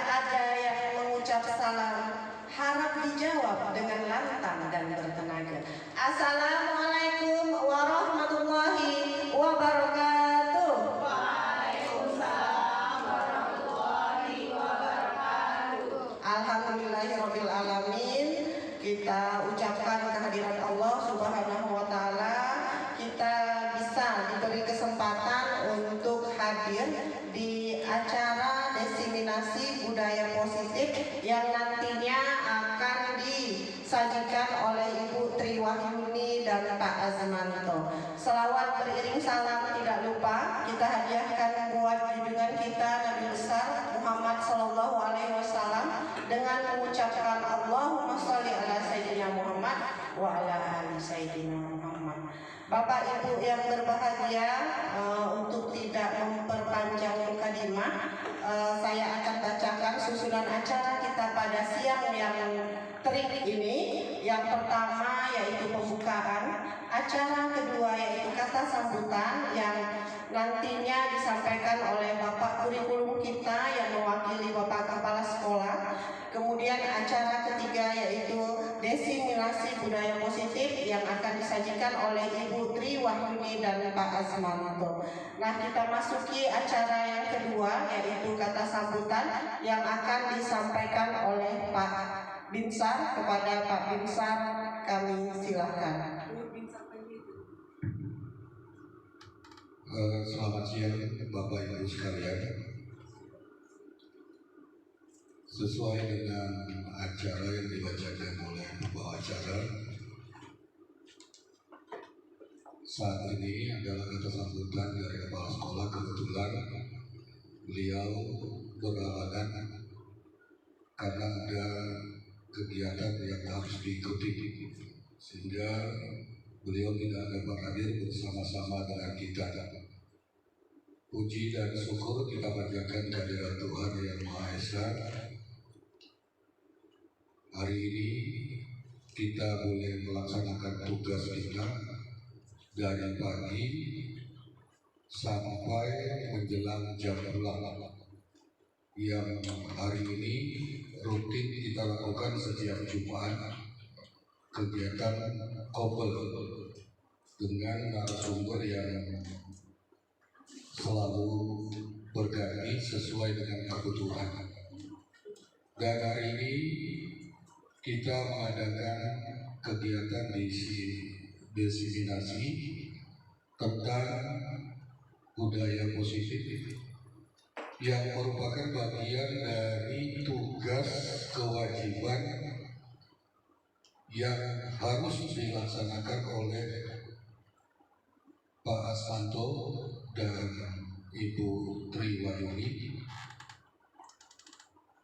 ada yang mengucap salam, harap dijawab dengan lantang dan bertenaga. Assalamualaikum warahmatullahi wabarakatuh. Waalaikumsalam warahmatullahi wabarakatuh. Alhamdulillahirabbil alamin. Kita ucapkan kehadiran Allah Subhanahu wa taala. Kita bisa diberi kesempatan untuk hadir di acara diseminasi budaya positif yang nantinya akan disajikan oleh Ibu Triwahyuni dan Pak Azmanto. Selawat beriring salam tidak lupa kita hadiahkan buat junjungan kita Nabi besar Muhammad Sallallahu Alaihi Wasallam dengan mengucapkan Allahumma sholli ala Sayyidina Muhammad wa ala ali Sayyidina Muhammad. Bapak Ibu yang berbahagia, untuk tidak memperpanjang mukadimah, saya akan bacakan susunan acara kita pada siang yang terik ini. Yang pertama yaitu pembukaan, acara kedua yaitu kata sambutan yang nantinya disampaikan oleh Bapak Kurikulum kita yang mewakili Bapak Kepala Sekolah. Kemudian acara ketiga yaitu diseminasi budaya positif yang akan disajikan oleh Ibu Triwahyuni dan Pak Azmanto. Nah, kita masuki acara yang kedua yaitu kata sambutan yang akan disampaikan oleh Pak Binsar. Kepada Pak Binsar kami silakan. Selamat siang Bapak Ibu sekalian. Sesuai dengan acara yang dibacakan oleh pembawa acara, saat ini adalah kata sambutan dari kepala sekolah. Kebetulan beliau berhalangan karena ada kegiatan yang harus diikuti, sehingga beliau tidak dapat hadir bersama-sama dengan kita. Puji dan syukur kita panjatkan kehadirat Tuhan Yang Maha Esa. Hari ini kita boleh melaksanakan tugas kita dari pagi sampai menjelang jam pulang, yang hari ini rutin kita lakukan setiap Jumat, kegiatan kopel dengan narasumber yang selalu berganti sesuai dengan kebutuhan. Dan hari ini kita mengadakan kegiatan diseminasi tentang budaya positif yang merupakan bagian dari tugas kewajiban yang harus dilaksanakan oleh Pak Azmanto dan Ibu Triwahyuni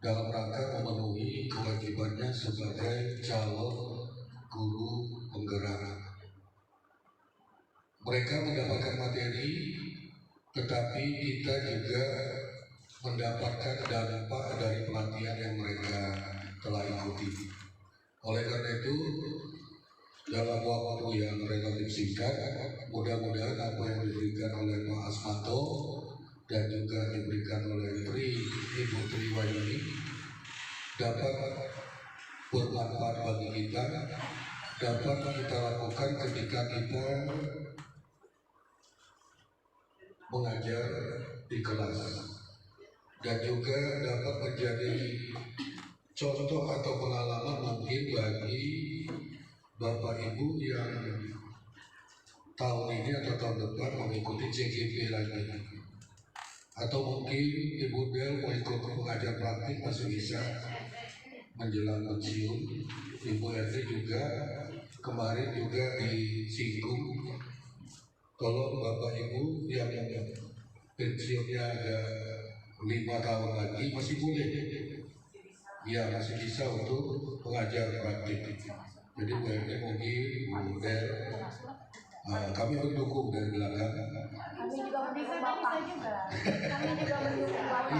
dalam rangka memenuhi kewajibannya sebagai calon guru penggerak. Mereka mendapatkan materi, tetapi kita juga mendapatkan dampak dari pelatihan yang mereka telah ikuti. Oleh karena itu, dalam waktu yang relatif singkat, mudah-mudahan apa yang diberikan oleh Pak Azmanto dan juga diberikan oleh Ibu Triwahyuni dapat bermanfaat bagi kita, dapat kita lakukan ketika kita mengajar di kelas, dan juga dapat menjadi contoh atau pengalaman mungkin bagi Bapak Ibu yang tahun ini atau tahun depan mengikuti CGP lagi, atau mungkin Ibu Del mau ikut mengajar praktik masih bisa menjelang pensiun. Ibu RT juga kemarin juga disinggung, tolong Bapak Ibu yang pensiunnya ada 5 tahun lagi masih boleh, ya masih bisa untuk mengajar praktik. Jadi Bu RT mungkin Bu Del, kami mendukung dari belakang. Kami juga mendukung Bapak. Kami juga mendukung Bapak.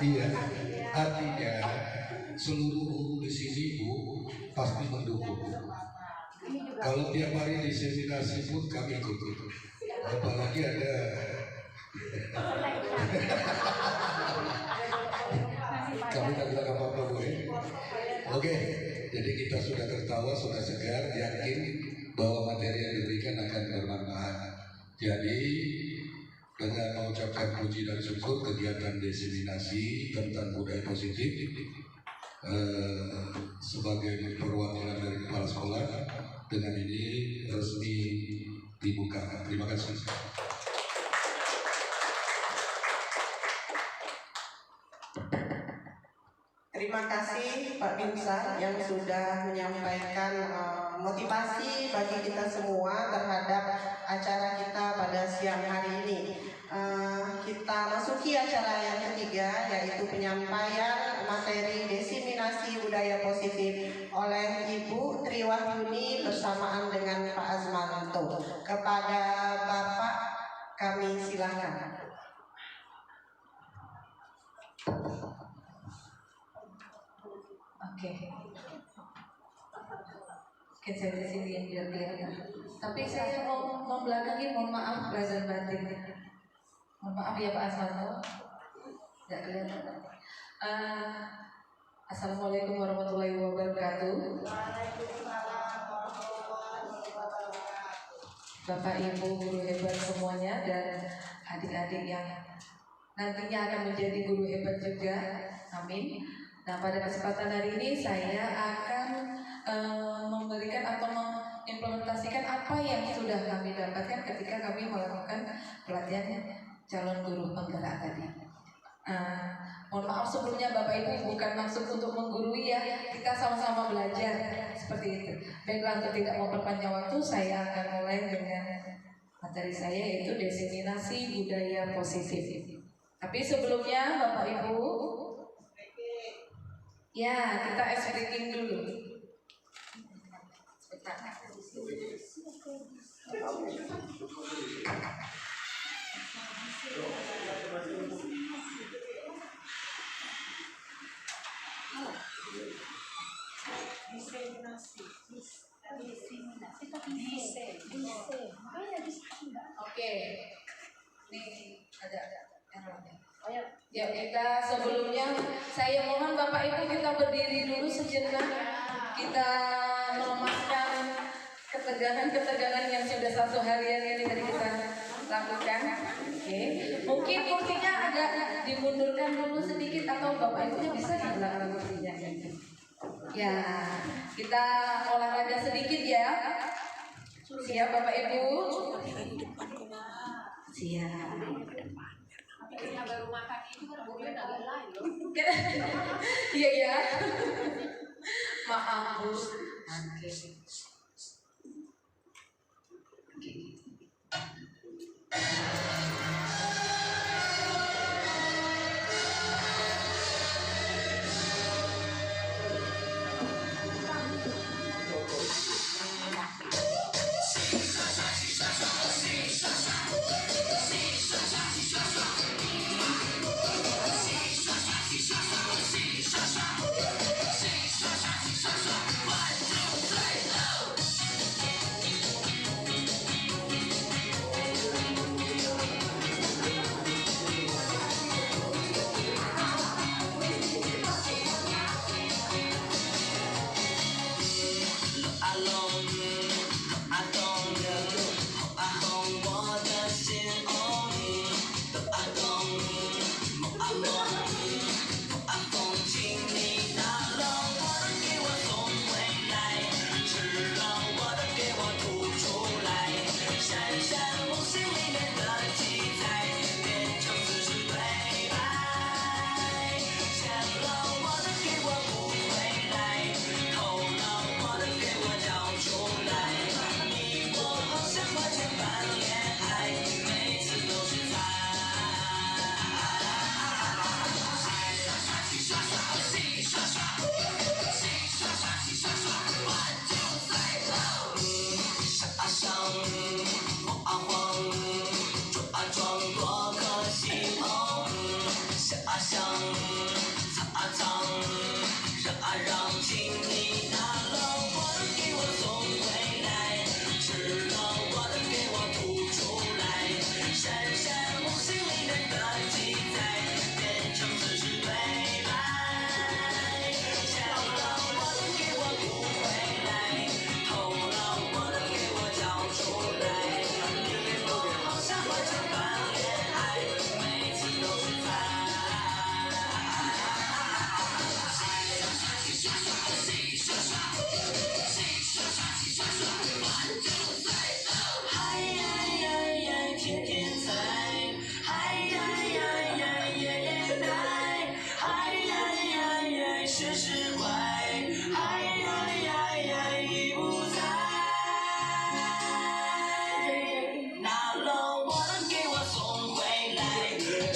Iya, artinya seluruh guru di sini Bu pasti mendukung. Kalau tiap hari diseminasi pun kami ikut. Apalagi ada sudah tertawa, sudah segar, yakin bahwa materi yang diberikan akan bermanfaat. Jadi dengan mengucapkan puji dan syukur kegiatan diseminasi tentang budaya positif sebagai perwakilan dari kepala sekolah dengan ini resmi dibuka. Terima kasih. Terima kasih Pak Binsar yang sudah menyampaikan motivasi bagi kita semua terhadap acara kita pada siang hari ini. Kita masuki acara yang ketiga, yaitu penyampaian materi diseminasi budaya positif oleh Ibu Triwahyuni bersamaan dengan Pak Azmanto. Kepada Bapak kami silakan. Oke, saya di sini yang biar kelihatan. Tapi saya mau membelakangi, mohon maaf lahir dan batin. Mohon maaf ya Pak Asmanto, tidak kelihatan. Assalamualaikum warahmatullahi wabarakatuh. Bapak Ibu guru hebat semuanya dan adik-adik yang nantinya akan menjadi guru hebat juga. Amin. Nah, pada kesempatan hari ini saya akan memberikan atau mengimplementasikan apa yang sudah kami dapatkan ketika kami melakukan pelatihan calon guru penggerak tadi. Mohon maaf sebelumnya Bapak Ibu, bukan maksud untuk menggurui ya, kita sama-sama belajar seperti itu. Baiklah, untuk tidak memperpanjang waktu, saya akan mulai dengan materi saya, yaitu diseminasi budaya positif. Tapi sebelumnya Bapak Ibu, ya, kita ice breaking dulu. Sebentar. Oke. Nih ada yang lain. Ya, kita sebelumnya saya mohon Bapak Ibu kita berdiri dulu sejenak. Kita melemaskan ketegangan-ketegangan yang sudah satu harian ini tadi kita lakukan. Oke. Mungkin kursinya agak dimundurkan dulu sedikit atau Bapak Ibu bisa di belakang kursinya. Ya, kita olahraga sedikit ya. Siap Bapak Ibu? Siap. Kita baru makan itu kan bukan agak lain loh. Iya ya. Maaf Bu. Oke.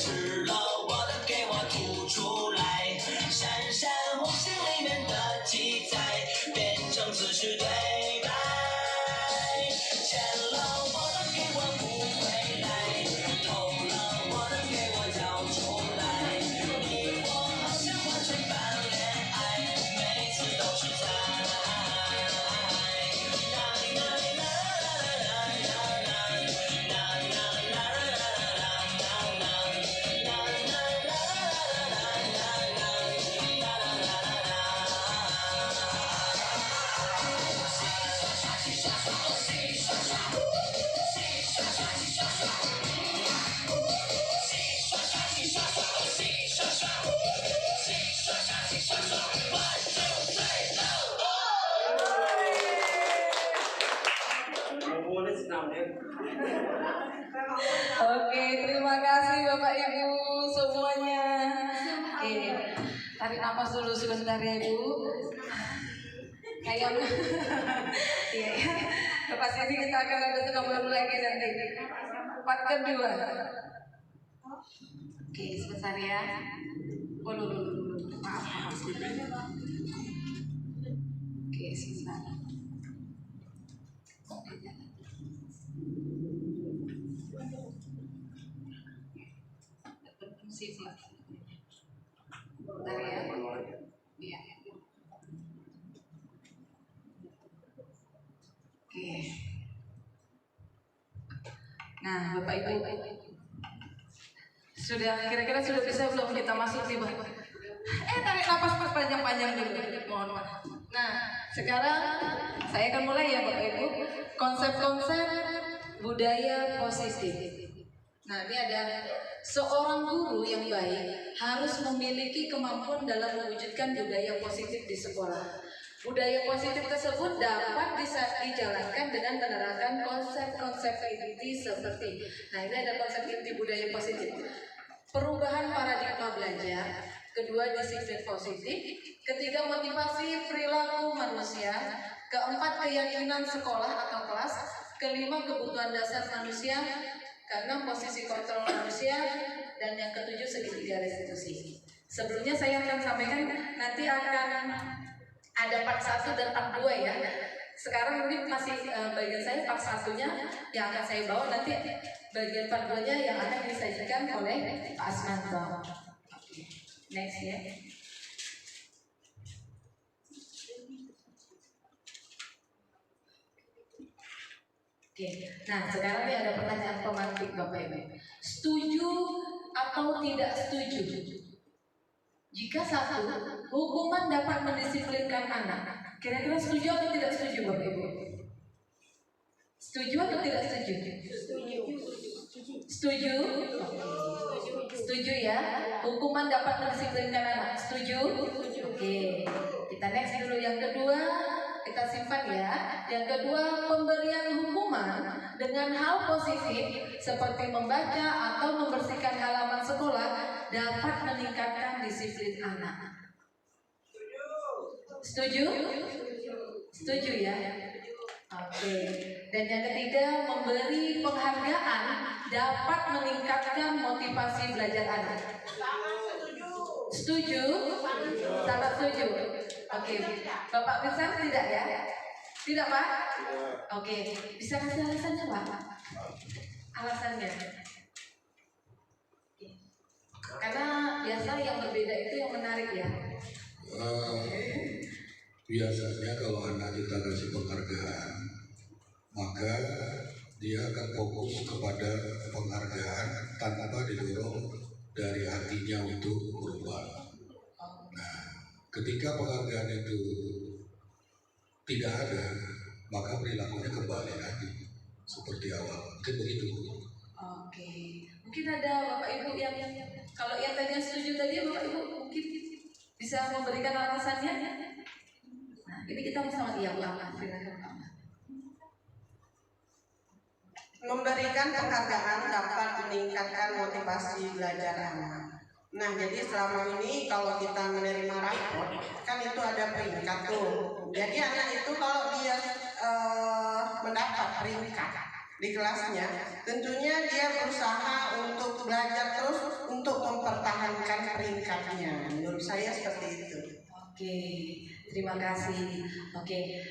吃了我的给我吐出来，闪闪红星里面的记载变成此时对白，欠了我的给我补回来，偷了我的给我交出来，你我好像完全般恋爱，每次都是在。Oke, terima kasih Bapak Ibu semuanya. Oke, tarik nafas dulu sebentar ya Ibu. Kayak iya ya. Lepas ini kita akan ada ngobrol lagi nanti. Part kedua. Oke, sebentar ya. Dulu. Maaf. Oke, sebentar. Sifat. Bentar ya. Iya. Oke. Nah, Bapak Ibu, kira-kira sudah bisa belum kita masuk nih, Pak? Tarik nafas panjang-panjang dulu. Mohon maaf. Nah, sekarang saya akan mulai ya, Bapak Ibu. Konsep-konsep budaya positif. Nah, ini ada seorang guru yang baik harus memiliki kemampuan dalam mewujudkan budaya positif di sekolah. Budaya positif tersebut dapat dijalankan dengan menerapkan konsep-konsep inti seperti. Nah, ini ada konsep inti budaya positif. Perubahan paradigma belajar, kedua disiplin positif, ketiga motivasi perilaku manusia, keempat keyakinan sekolah atau kelas, kelima kebutuhan dasar manusia, keenam posisi kontrol manusia, dan yang ketujuh segitiga restitusi. Sebelumnya saya akan sampaikan nanti akan ada part 1 dan part 2 ya. Sekarang ini masih bagian saya part 1-nya yang akan saya bawa, nanti bagian part 2-nya yang akan disajikan oleh Pak Asmanto. Next ya. Oke, nah sekarang ini ada pertanyaan pemantik Bapak Ibu. Setuju atau tidak setuju? Jika satu, hukuman dapat mendisiplinkan anak. Kira-kira setuju atau tidak setuju Bapak Ibu? Setuju atau tidak setuju? Setuju? Setuju ya? Hukuman dapat mendisiplinkan anak. Setuju? Oke, kita next dulu yang kedua. Kita simpan ya. Yang kedua, pemberian hukuman dengan hal positif seperti membaca atau membersihkan halaman sekolah dapat meningkatkan disiplin anak. Setuju? Setuju ya? Oke. Dan yang ketiga, memberi penghargaan dapat meningkatkan motivasi belajar anak. Setuju? Sangat setuju. Oke, Bapak Firsan tidak ya? Tidak Pak? Oke, bisa kasih alasannya Pak? Alasannya? Karena biasa yang berbeda itu yang menarik ya. Biasanya kalau anak kita kasih penghargaan, maka dia akan fokus kepada penghargaan tanpa didorong dari hatinya untuk berubah. Nah, ketika penghargaan itu tidak ada, maka perilakunya kembali lagi seperti awal. Mungkin begitu. Oke, mungkin ada Bapak Ibu yang kalau yang tadi setuju tadi Bapak Ibu mungkin bisa memberikan alasannya. Nah, ini kita bersama dia Pak. Memberikan penghargaan dapat meningkatkan motivasi belajar anak. Nah, jadi selama ini kalau kita menerima rapor, kan itu ada peringkat tuh. Jadi anak itu kalau dia mendapat peringkat di kelasnya, tentunya dia berusaha untuk belajar terus untuk saya seperti itu. Oke, terima kasih. Oke,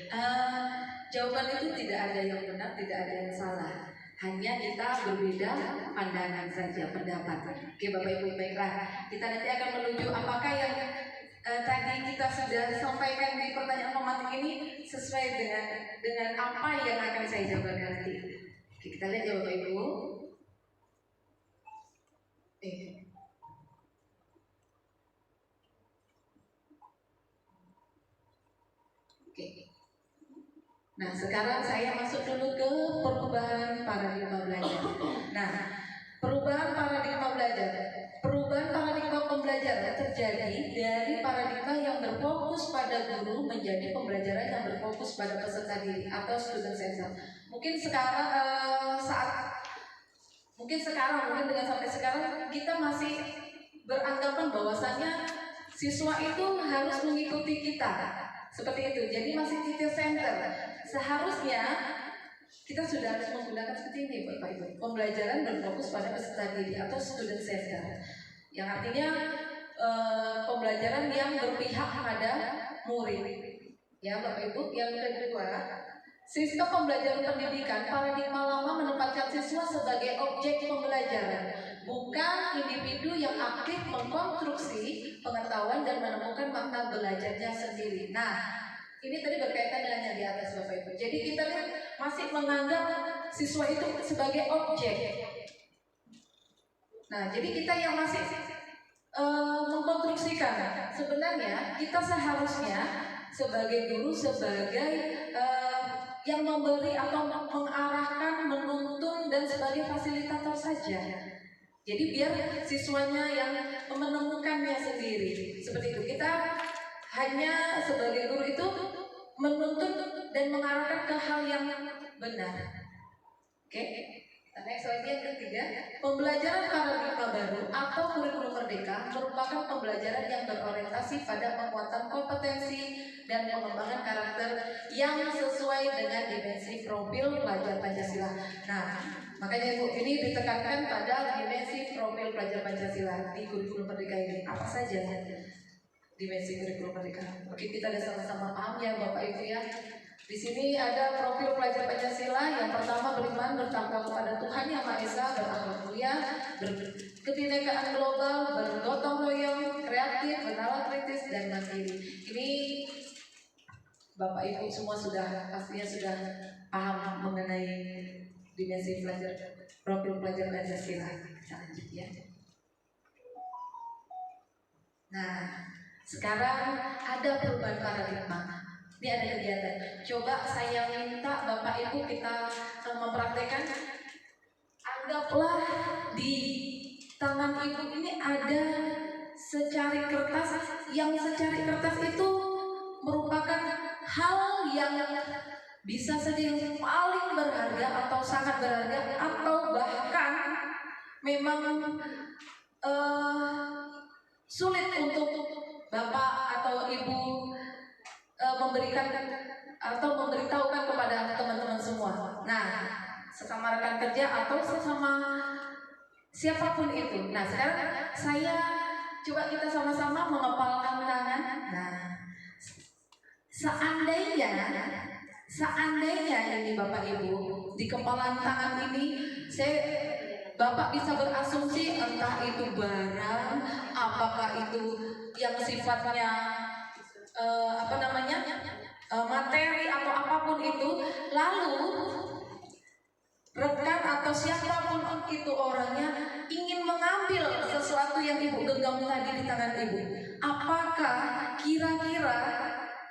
jawaban itu tidak ada yang benar, tidak ada yang salah. Hanya kita berbeda pandangan saja, pendapat. Oke, Bapak Ibu, baiklah. Kita nanti akan menuju apakah yang tadi kita sudah sampaikan di pertanyaan pematik ini sesuai dengan apa yang akan saya jabarkan nanti. Oke, kita lihat ya Bapak Ibu. Oke. Nah, sekarang saya masuk dulu ke perubahan paradigma belajar. Nah, perubahan paradigma belajar. Perubahan paradigma pembelajaran terjadi dari paradigma yang berfokus pada guru menjadi pembelajaran yang berfokus pada peserta didik atau student center. Mungkin dengan sampai sekarang kita masih beranggapan bahwasannya siswa itu harus mengikuti kita. Seperti itu, jadi masih teacher center. Seharusnya kita sudah harus menggunakan seperti ini Bapak Ibu. Pembelajaran berfokus pada peserta didik atau student center. Yang artinya pembelajaran yang berpihak pada murid. Ya Bapak Ibu, yang kedua, sistem pembelajaran pendidikan paradigma lama menempatkan siswa sebagai objek pembelajaran, bukan individu yang aktif mengkonstruksi pengetahuan dan menemukan makna belajarnya sendiri. Nah, ini tadi berkaitan dengan yang di atas Bapak Ibu. Jadi kita lihat masih menganggap siswa itu sebagai objek. Nah, jadi kita yang masih mengkonstruksikan. Sebenarnya kita seharusnya sebagai guru, sebagai yang memberi atau mengarahkan, menuntun dan sebagai fasilitator saja. Jadi biar siswanya yang menemukannya sendiri. Seperti itu. Kita hanya sebagai guru itu menuntun dan mengarahkan ke hal yang benar. Oke. Next slide yang ketiga, pembelajaran paradigma baru atau kurikulum merdeka merupakan pembelajaran yang berorientasi pada penguatan kompetensi dan pengembangan karakter yang sesuai dengan dimensi profil pelajar Pancasila. Nah, makanya Ibu ini ditekankan pada dimensi profil pelajar Pancasila di kurikulum merdeka ini. Apa saja dimensi kurikulum merdeka? Oke, kita ada sama-sama paham ya Bapak Ibu ya. Di sini ada profil pelajar Pancasila. Yang pertama, beriman, bertakwa kepada Tuhan Yang Maha Esa, berakhlak mulia, berkebinekaan global, bergotong royong, kreatif, bernalar kritis dan mandiri. Ini Bapak Ibu semua pastinya sudah paham mengenai dimensi profil pelajar Pancasila. Kita lanjut ya. Nah, sekarang ada perubahan paradigma. Ini ada kegiatan. Coba saya minta Bapak Ibu kita mempraktekkan. Anggaplah di tangan Ibu ini ada secari kertas. Yang secari kertas itu merupakan hal yang bisa saja yang paling berharga atau sangat berharga, atau bahkan memang sulit untuk Bapak atau Ibu memberikan atau memberitahukan kepada teman-teman semua. Nah, sesama rekan kerja atau sesama siapapun itu. Nah, sekarang saya coba kita sama-sama mengepalkan tangan. Nah, seandainya ini Bapak Ibu di kepalan tangan ini Bapak bisa berasumsi entah itu barang, apakah itu yang sifatnya materi atau apapun itu, lalu rekan atau siapapun itu orangnya ingin mengambil sesuatu yang Ibu genggam tadi di tangan Ibu, apakah kira-kira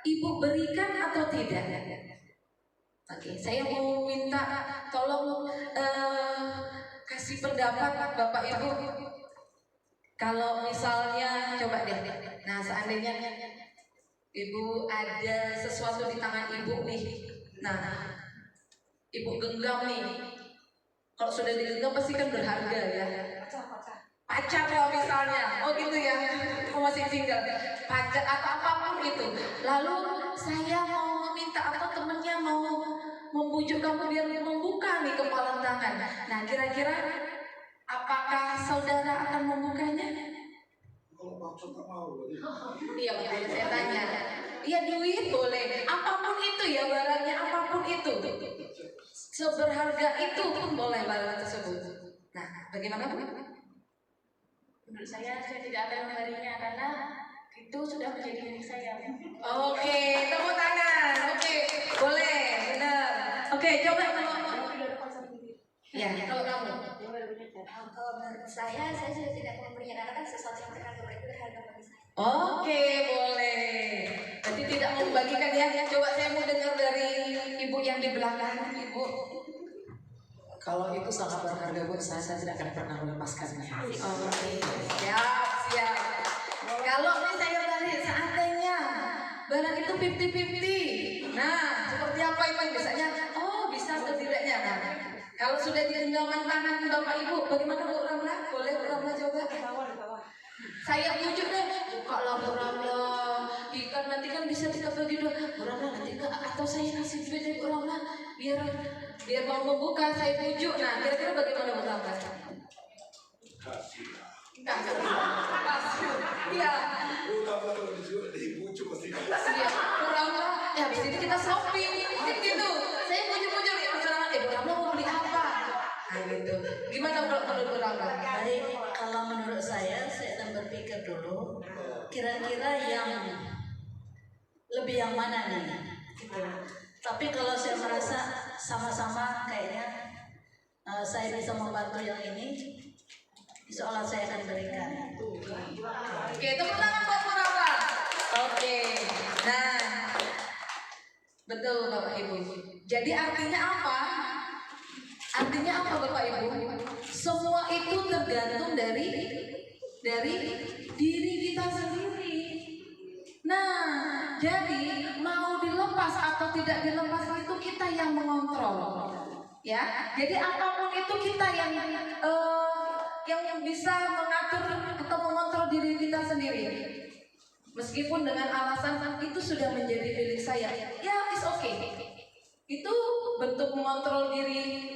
Ibu berikan atau tidak? Oke, saya mau minta tolong kasih pendapat Bapak Ibu. Kalau misalnya coba deh, nah seandainya Ibu ada sesuatu di tangan Ibu nih, nah Ibu genggam nih. Kalau sudah digenggam pasti kan berharga ya. Pacar kalau misalnya, oh gitu ya, aku masih single, pacar atau apapun itu. Lalu saya mau meminta atau temennya mau membujuk kamu biar membuka nih kepalan tangan. Nah kira-kira apakah saudara akan membukanya? Kalau Iya betul, saya tanya. Iya duit boleh, apapun itu ya barangnya, apapun itu. Seberharga itu pun boleh barang tersebut. Nah, bagaimana Bu? Menurut saya tidak akan memberinya karena itu sudah menjadi milik saya. Oke, tepuk tangan. Oke, boleh, benar. Oke, coba kalau ya, kalau kamu. Kalau menurut saya sudah tidak memberinya karena kan sesuatu yang berharga itu berharga bagi saya. Oke, boleh. Berarti tidak membagikan ya. Coba saya mau dengar dari ibu yang di belakang, Ibu. Kalau itu sangat berharga buat saya tidak akan pernah melepaskannya. Oke, siap. Kalau misalnya dari seandainya barang itu 50-50. Nah, seperti apa Iman biasanya? Oh, bisa atau tidaknya. Nah, kalau sudah di genggaman tangan Bapak Ibu, bagaimana Bu Ramla? Boleh Bu Ramla coba? Saya tujuh deh, bukalah Bu Ramla. Ikan nanti kan bisa kita bagi dua. Bu Ramla nanti atau saya kasih duit dari Bu Ramla biar mau membuka saya tujuh. Nah, kira-kira bagaimana Bu Ramla? Iya. Iya, Bu Ramla. Ya, habis ini kita shopping. Mungkin gitu. Saya pujuk-pujuk ya masalah. Bu Ramla mau beli apa? Nah, gitu. Gimana kalau menurut Bu Ramla? Baik, kalau menurut saya akan berpikir dulu kira-kira yang lebih yang mana nih gitu. Tapi kalau saya merasa sama-sama kayaknya saya bisa membantu yang ini, insya Allah saya akan berikan. Oke, tepuk tangan buat Bu Ramla. Oke, nah betul Bapak Ibu. Jadi artinya apa? Artinya apa Bapak Ibu? Semua itu tergantung dari diri kita sendiri. Nah, jadi mau dilepas atau tidak dilepas itu kita yang mengontrol. Ya, jadi apapun itu kita yang bisa mengatur atau mengontrol diri kita sendiri. Meskipun dengan alasan itu sudah menjadi milik saya, ya it's okay. Itu bentuk mengontrol diri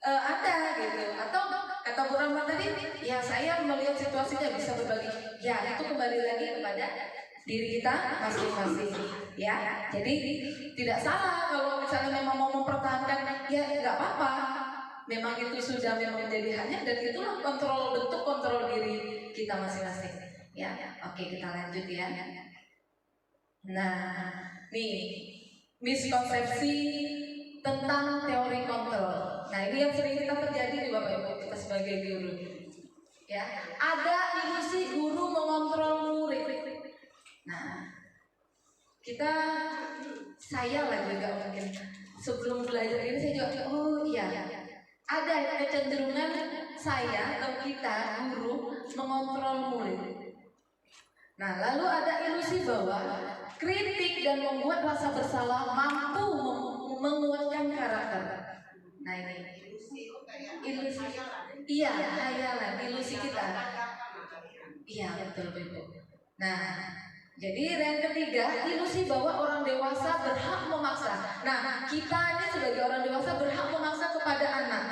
Anda gitu. Atau kata Bu Rahmat tadi, ya saya melihat situasinya bisa berbagi. Ya itu kembali lagi kepada diri kita masing-masing. Ya, jadi tidak salah kalau misalnya memang mau mempertahankan, ya nggak apa-apa. Memang itu sudah memang menjadi haknya dan itulah bentuk kontrol diri kita masing-masing. Ya, oke kita lanjut ya. Nah, nih miskonsepsi tentang teori kontrol. Nah ini yang sering kita terjadi di Bapak Ibu kita sebagai guru. Ya, ada ilusi guru mengontrol murid. Nah, saya lah juga mungkin sebelum belajar ini saya juga oh iya ada kecenderungan saya atau kita guru mengontrol murid. Nah, lalu ada ilusi bahwa kritik dan membuat rasa bersalah mampu menguatkan karakter. Nah ini ilusi, iya hayalan, ilusi kita. Iya betul betul. Nah, jadi yang ketiga ilusi bahwa orang dewasa berhak memaksa. Nah, kita ini sebagai orang dewasa berhak memaksa kepada anak.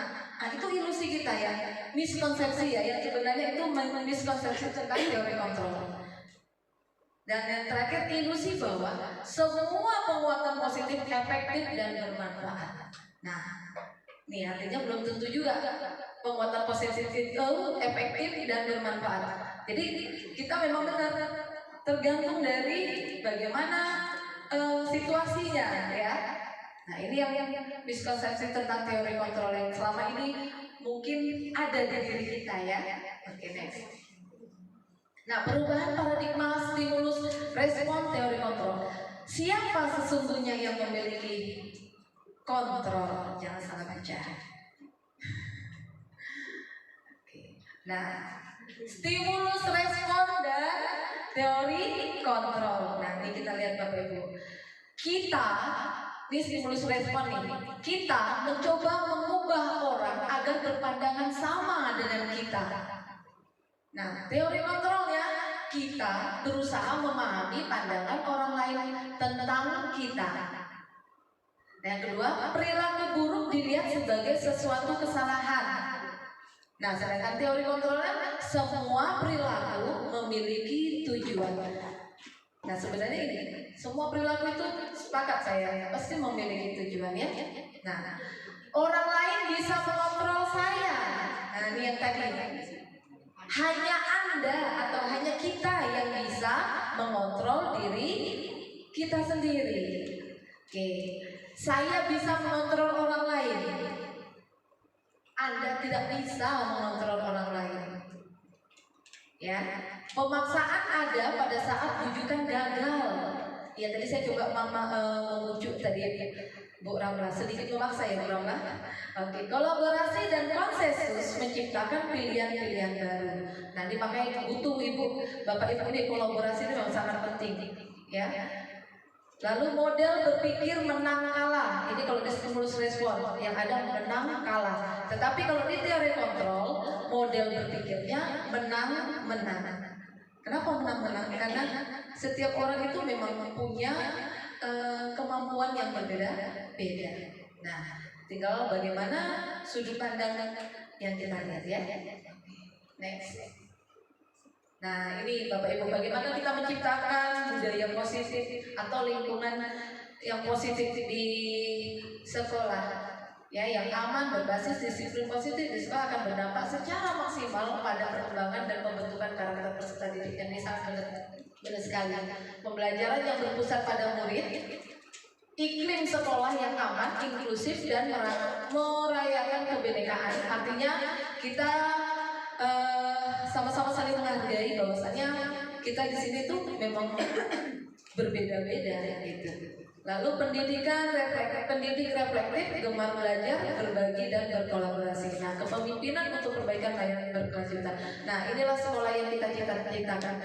Nah, itu ilusi kita ya, miskonsepsi ya, yang sebenarnya itu miskonsepsi tentang teori kontrol. Dan yang terakhir ilusi bahwa semua penguatan positif efektif dan bermanfaat. Nah, ini artinya belum tentu juga penguatan positif itu efektif dan bermanfaat. Jadi kita memang benar tergantung dari bagaimana situasinya ya. Nah ini yang miskonsepsi tentang teori kontrol yang selama ini mungkin ada di diri kita ya. Oke, next. Nah, perubahan paradigma stimulus respon teori kontrol. Siapa sesungguhnya yang memiliki kontrol? Jangan salah baca. Oke. Nah, stimulus respon dan teori kontrol. Nah, ini kita lihat Bapak Ibu. Ini stimulus respon nih. Kita mencoba mengubah orang agar berpandangan sama dengan kita. Nah, teori kontrolnya kita berusaha memahami pandangan orang lain tentang kita. Yang kedua, perilaku buruk dilihat sebagai sesuatu kesalahan. Nah, sedangkan teori kontrolnya semua perilaku memiliki tujuan. Nah sebenarnya ini semua perilaku itu sepakat saya pasti memiliki tujuan ya. Nah orang lain bisa mengontrol saya. Nah ini yang tadi hanya Anda atau hanya kita yang bisa mengontrol diri kita sendiri. Oke, saya bisa mengontrol orang lain. Anda tidak bisa mengontrol orang lain. Ya, pemaksaan ada pada saat bujukan gagal. Ya tadi saya coba mengujuk tadi Bu Ramla sedikit memaksa ya Bu Ramla. Oke, kolaborasi dan konsensus menciptakan pilihan-pilihan baru. Nanti makanya butuh ibu, bapak ibu ini kolaborasi itu memang sangat penting. Ya. Lalu model berpikir menang kalah. Ini kalau di stimulus respon yang ada menang kalah. Tetapi kalau di teori kontrol model berpikirnya menang menang. Kenapa menang menang? Karena setiap orang itu memang punya kemampuan yang berbeda-beda. Nah, tinggal bagaimana sudut pandang yang kita lihat ya. Next. Nah ini Bapak Ibu bagaimana kita menciptakan budaya positif atau lingkungan yang positif di sekolah ya yang aman berbasis disiplin positif di sekolah akan berdampak secara maksimal pada perkembangan dan pembentukan karakter peserta didik. Ini sangat benar sekali. Pembelajaran yang berpusat pada murid, iklim sekolah yang aman, inklusif dan merayakan kebinekaan. Artinya kita sama-sama saling menghargai bahwasanya kita di sini tuh memang berbeda-beda gitu. Lalu pendidik reflektif, gemar belajar, berbagi dan berkolaborasi. Nah, kepemimpinan untuk perbaikan layanan berkelanjutan. Nah, inilah sekolah yang kita ciptakan.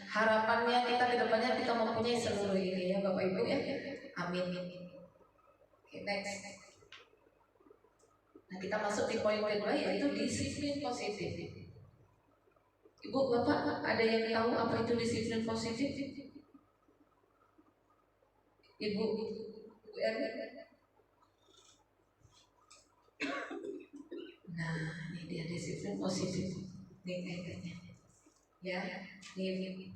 Harapannya kita ke depannya kita mempunyai seluruh ini ya Bapak Ibu ya. Amin. Okay, next. Nah, kita masuk di poin kedua yaitu disiplin positif. Ibu, Bapak, ada yang tahu apa itu disiplin positif? Ibu Erwin? Nah, ini dia disiplin positif. Nih kayaknya. Ya, ini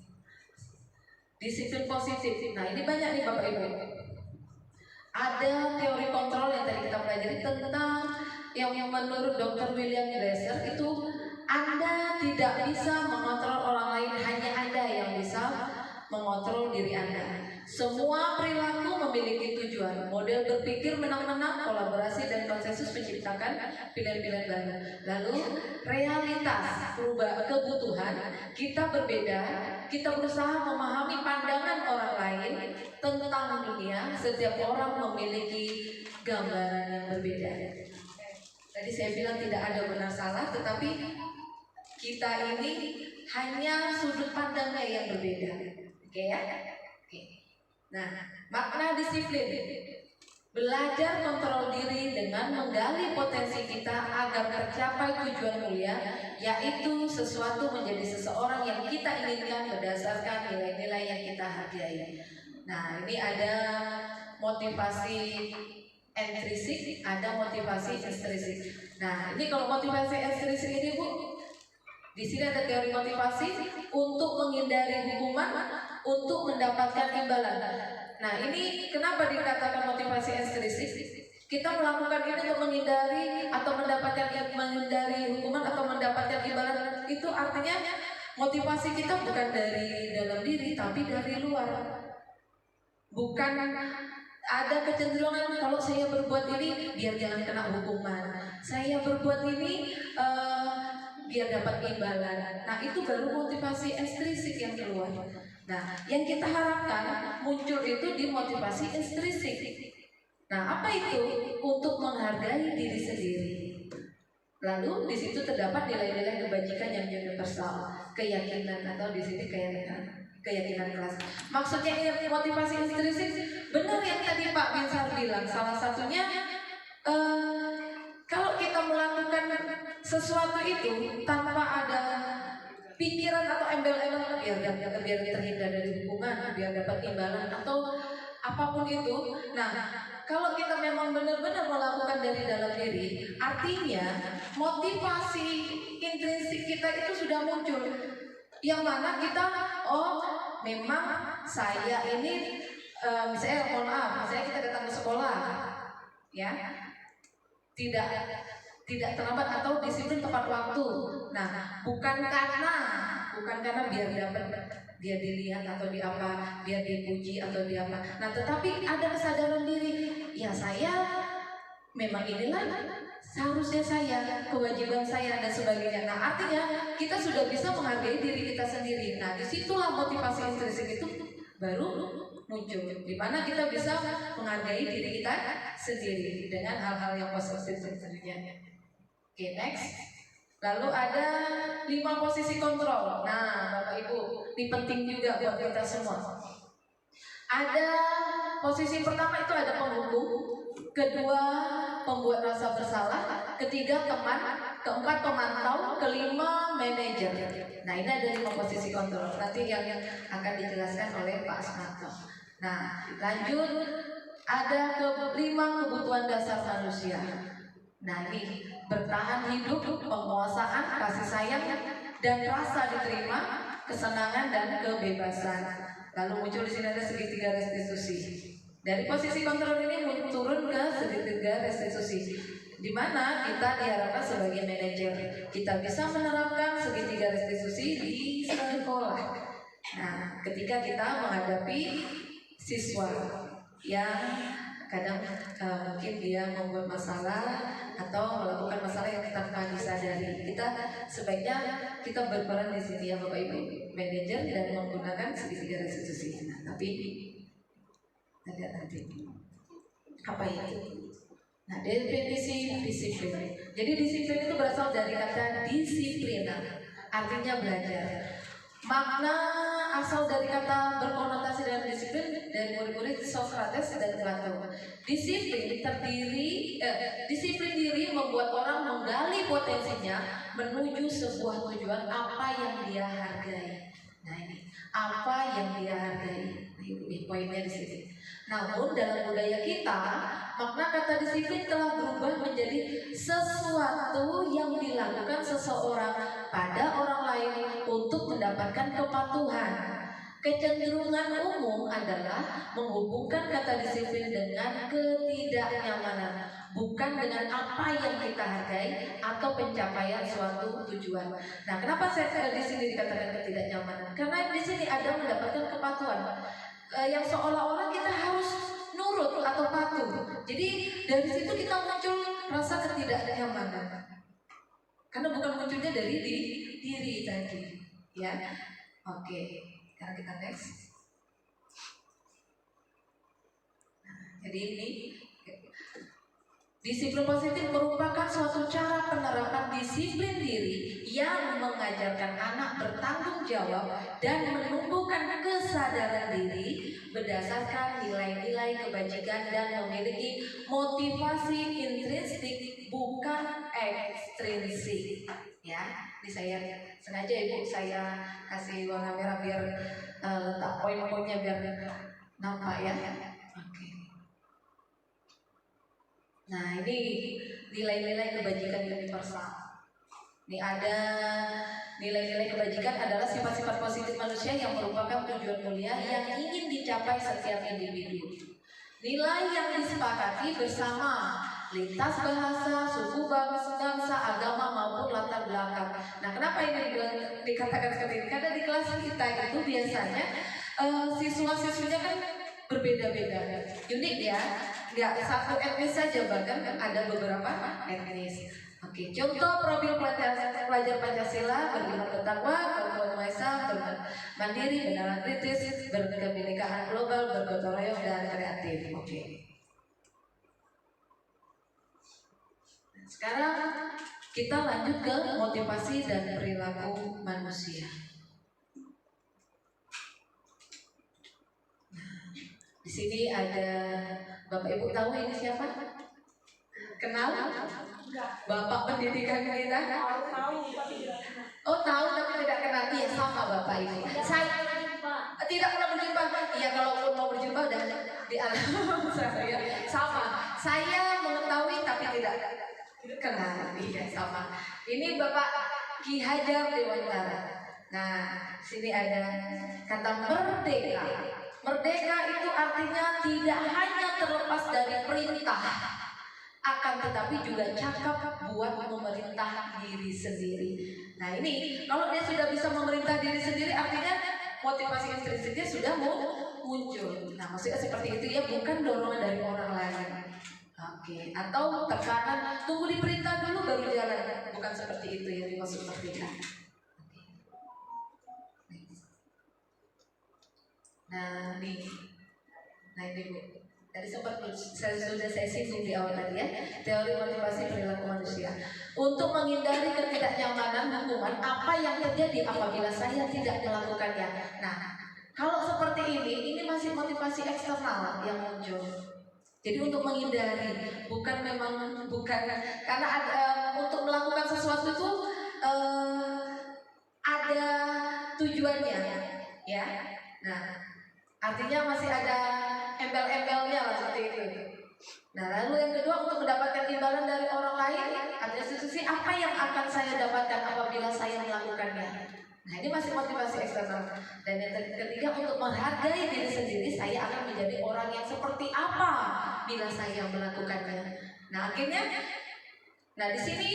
disiplin positif. Nah, ini banyak nih Bapak Ibu. Ada teori kontrol yang tadi kita pelajari tentang yang menurut Dr. William Glasser itu Anda tidak bisa mengontrol orang lain, hanya Anda yang bisa mengontrol diri Anda. Semua perilaku memiliki tujuan. Model berpikir menang-menang, kolaborasi dan konsensus menciptakan pilihan-pilihan baru. Lalu realitas perubahan kebutuhan kita berbeda. Kita berusaha memahami pandangan orang lain tentang dunia. Setiap orang memiliki gambaran yang berbeda. Tadi saya bilang tidak ada benar salah, tetapi kita ini hanya sudut pandangnya yang berbeda. Oke ya? Oke. Nah, makna disiplin. Belajar kontrol diri dengan menggali potensi kita agar tercapai tujuan mulia, yaitu sesuatu menjadi seseorang yang kita inginkan berdasarkan nilai-nilai yang kita hargai. Nah, ini ada motivasi intrinsik, ada motivasi ekstrinsik. Nah, ini kalau motivasi ekstrinsik ini Bu, di sini ada teori motivasi untuk menghindari hukuman, untuk mendapatkan imbalan. Nah, ini kenapa dikatakan motivasi ekstrinsik? Kita melakukan ini untuk menghindari atau menghindari hukuman atau mendapatkan imbalan. Itu artinya motivasi kita bukan dari dalam diri, tapi dari luar. Bukan ada kecenderungan kalau saya berbuat ini biar jangan kena hukuman. Saya berbuat ini biar dapat imbalan. Nah, itu baru motivasi ekstrinsik yang keluar. Nah, yang kita harapkan muncul itu di motivasi ekstrinsik. Nah, apa itu? Untuk menghargai diri sendiri. Lalu di situ terdapat nilai-nilai kebajikan yang universal, keyakinan atau di sini keyakinan kelas. Maksudnya ini motivasi ekstrinsik, benar yang tadi Pak Binsar bilang. Salah satunya kalau kita melakukan sesuatu itu tanpa ada pikiran atau embel-embel biar terhindar dari hukuman, biar dapat imbalan atau apapun itu. Nah, kalau kita memang benar-benar melakukan dari dalam diri, artinya motivasi intrinsik kita itu sudah muncul. Yang mana kita, oh memang saya ini, misalnya mohon maaf, misalnya kita datang ke sekolah, ya, tidak terlambat atau disiplin tepat waktu. Nah, bukan karena biar dilihat atau di apa, biar dipuji atau di apa. Nah, tetapi ada kesadaran diri, ya saya memang inilah seharusnya saya, kewajiban saya dan sebagainya. Nah, artinya kita sudah bisa menghargai diri kita sendiri. Nah, disitulah motivasi intrinsik itu baru muncul, di mana kita bisa menghargai diri kita sendiri dengan hal-hal yang positif tentunya. Oke, next. Lalu ada 5 posisi kontrol. Nah, Bapak Ibu, ini penting juga buat kita semua. Ada posisi pertama itu ada penghukum, kedua pembuat rasa bersalah, ketiga teman, keempat pemantau, kelima manajer. Nah, ini ada 5 posisi kontrol. Nanti yang akan dijelaskan oleh Pak Asmanto. Nah, lanjut, ada 5 kebutuhan dasar manusia. Nah, ini bertahan hidup, penguasaan, kasih sayang, dan rasa diterima, kesenangan dan kebebasan. Lalu muncul di sini ada segitiga restitusi. Dari posisi kontrol ini turun ke segitiga restitusi, di mana kita diharapkan sebagai manajer kita bisa menerapkan segitiga restitusi di sekolah. Nah, ketika kita menghadapi siswa yang kadang mungkin dia membuat masalah atau melakukan masalah yang tanpa disadari, kita sebaiknya kita berperan di sini ya Bapak Ibu, manajer dan menggunakan segitiga restitusi. Nah, tapi lihat nanti apa itu. Nah, definisi disiplin. Jadi disiplin itu berasal dari kata disiplina, artinya belajar. Makna asal dari kata berkonotasi dengan disiplin dari murid-murid Socrates dan Plato. Disiplin diri membuat orang menggali potensinya menuju sebuah tujuan apa yang dia hargai. Nah, ini apa yang dia hargai. Nah, ini poinnya di sini. Namun dalam budaya kita, makna kata disiplin telah berubah menjadi sesuatu yang dilakukan seseorang pada orang lain untuk mendapatkan kepatuhan. Kecenderungan umum adalah menghubungkan kata disiplin dengan ketidaknyamanan, bukan dengan apa yang kita hargai atau pencapaian suatu tujuan. Nah, kenapa saya di sini dikatakan ketidaknyamanan? Karena di sini ada mendapatkan kepatuhan. Yang seolah-olah kita harus nurut atau patuh. Jadi dari situ kita muncul rasa ketidaknyamanan. Karena bukan munculnya dari diri tadi, ya. Oke, sekarang kita next. Nah, jadi ini disiplin positif merupakan suatu cara penerapan disiplin diri yang mengajarkan anak bertanggung jawab dan menumbuhkan kesadaran diri berdasarkan nilai-nilai kebajikan dan memiliki motivasi intrinsik bukan ekstrinsik. Ya, ini saya sengaja Ibu saya kasih warna merah biar letak poin-poinnya biar nampak ya. Oke. Nah, ini nilai-nilai kebajikan universal. Ini ada nilai-nilai kebajikan adalah sifat-sifat positif manusia yang merupakan tujuan mulia yang ingin dicapai setiap individu. Nilai yang disepakati bersama lintas bahasa, suku, bangsa, agama maupun latar belakang. Nah, kenapa ini dikatakan seperti ini? Karena di kelas kita itu biasanya siswa-siswinya kan berbeda-beda, unik ya, nggak satu etnis saja, bahkan ada beberapa etnis. Oke, contoh profil pelajar Pancasila: beriman bertakwa, berbuat maesa, mandiri, benar kritis, berkebinekaan global, bergotong royong dan kreatif. Oke. Sekarang kita lanjut ke motivasi dan perilaku manusia. Di sini ada Bapak Ibu, tahu ini siapa? Kenal? Bapak pendidikan kita? Oh, tahu tapi tidak kenal. Iya, sama Bapak ini. Saya tidak pernah berjumpa. Iya, kalaupun mau berjumpa udah di alam saya. Sama. Saya mengetahui tapi tidak kenal. Iya, sama. Ini Bapak Ki Hajar Dewantara. Nah, sini ada kata merdeka. Merdeka itu artinya tidak hanya terlepas dari perintah, akan tetapi juga cakap buat memerintah diri sendiri. Nah ini, kalau dia sudah bisa memerintah diri sendiri, artinya motivasi intrinsiknya sudah muncul. Nah maksudnya seperti itu ya, bukan dorongan dari orang lain. Oke, atau tekanan, tunggu diperintah dulu baru jalan. Bukan seperti itu yang dimaksud merdeka. Nah ini Bu. Tadi sempat sudah saya singgung di awal tadi ya, teori motivasi perilaku manusia. Untuk menghindari ketidaknyamanan hukuman, apa yang terjadi apabila saya tidak melakukannya? Nah, kalau seperti ini masih motivasi eksternal yang muncul. Jadi untuk menghindari, bukan karena ada untuk melakukan sesuatu itu ada tujuannya, ya. Nah, artinya masih ada embel-embelnya lah seperti itu. Nah, lalu yang kedua, untuk mendapatkan imbalan dari orang lain, ada institusi apa yang akan saya dapatkan apabila saya melakukannya. Nah, ini masih motivasi eksternal. Dan yang ketiga, untuk menghargai diri sendiri, saya akan menjadi orang yang seperti apa bila saya melakukannya. Nah, akhirnya, di sini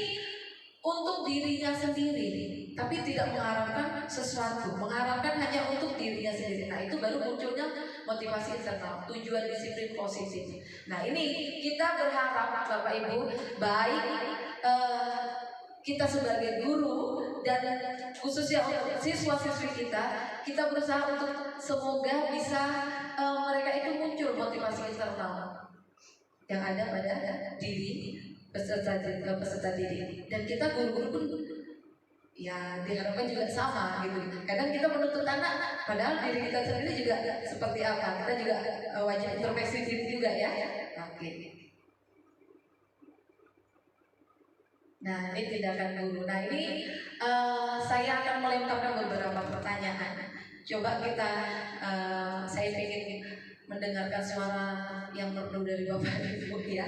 untuk dirinya sendiri, tapi tidak mengharapkan sesuatu, mengharapkan hanya untuk dirinya sendiri. Nah, itu baru munculnya motivasi internal, tujuan disiplin positif. Nah, ini kita berharap Bapak Ibu, baik kita sebagai guru dan khususnya untuk siswa-siswi kita berusaha untuk semoga bisa mereka itu muncul motivasi internal yang ada pada diri peserta didik. Dan kita guru-guru pun ya diharapkan juga sama gitu. Kadang kita menuntut anak, padahal diri kita sendiri juga seperti apa. Kita juga wajib introspeksi diri juga ya. Oke. Nah, ini tindakan guru. Nah, ini saya akan melemparkan beberapa pertanyaan. Coba kita, saya ingin mendengarkan suara yang merdu dari Bapak Ibu ya.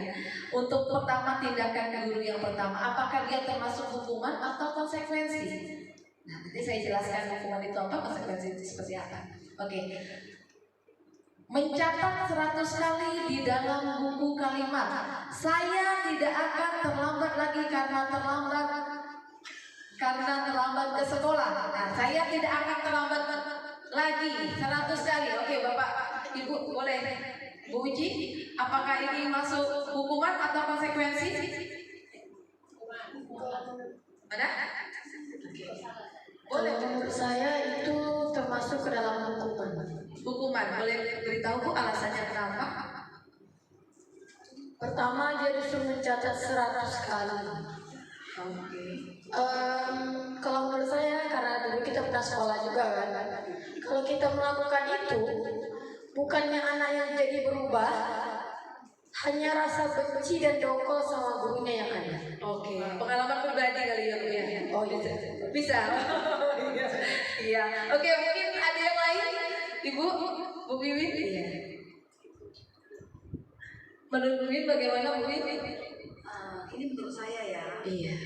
Untuk pertama, tindakan guru yang pertama, apakah dia termasuk hukuman atau konsekuensi? Nah, nanti saya jelaskan hukuman itu apa, konsekuensi itu seperti apa. Oke. Mencatat 100 kali di dalam buku kalimat, saya tidak akan terlambat lagi karena terlambat ke sekolah. Nah, saya tidak akan terlambat lagi 100 kali. Oke, Bapak Ibu boleh Bu uji, apakah ini masuk hukuman atau konsekuensi? Ada? Boleh. Menurut saya itu termasuk ke dalam hukuman. Hukuman, boleh beritahu Bu alasannya kenapa? Pertama, dia disuruh mencatat 100 kali. Oke. Kalau menurut saya, karena dulu kita pernah sekolah juga kan. Kalau kita melakukan itu, bukannya anak yang jadi berubah, hanya rasa benci dan dongkol sama gurunya yang ada. Oke. Pengalaman pribadi kali ya Bu ya. Oh iya. Bisa. Iya. Oke, mungkin ada yang lain? Ibu, Bu Wiwin? Iya. Menurut Bu Wiwin bagaimana Bu Wiwin? Ini menurut saya ya. Iya.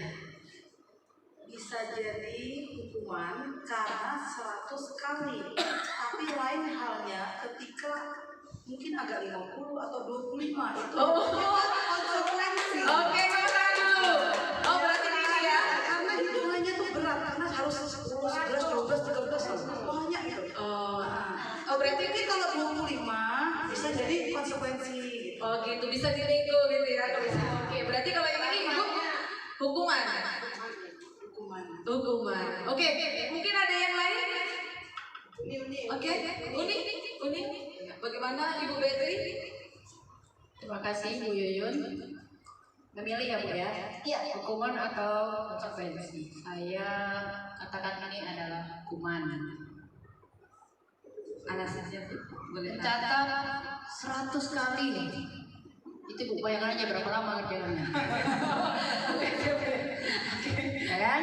Bisa jadi hukuman karena 100 kali. Tapi lain halnya ketika mungkin agak 50 atau 25 itu konsekuensi. Oke, Bapak dulu. Oh, berarti ini ya. Karena hitungannya tuh berat, karena harus 10, 11, 12, 13 banyak gitu. Oh, berarti Tapi kalau 25 bisa jadi konsekuensi. oh gitu, bisa dinego gitu ya. Oke, berarti kalau yang ini Ibu hukuman. Hukuman. Oke, mungkin ada yang lain? Oke, Uni. Bagaimana Ibu Betri? Terima kasih Bu Yuyun. Memilih ya Bu ya? Iya. Hukuman atau konsekuensi? Saya katakan ini adalah hukuman. Alasannya Bu. Boleh Mencatat 100 kali nih. Itu Bu bayangan aja berapa lama ngerjainnya. Ya kan?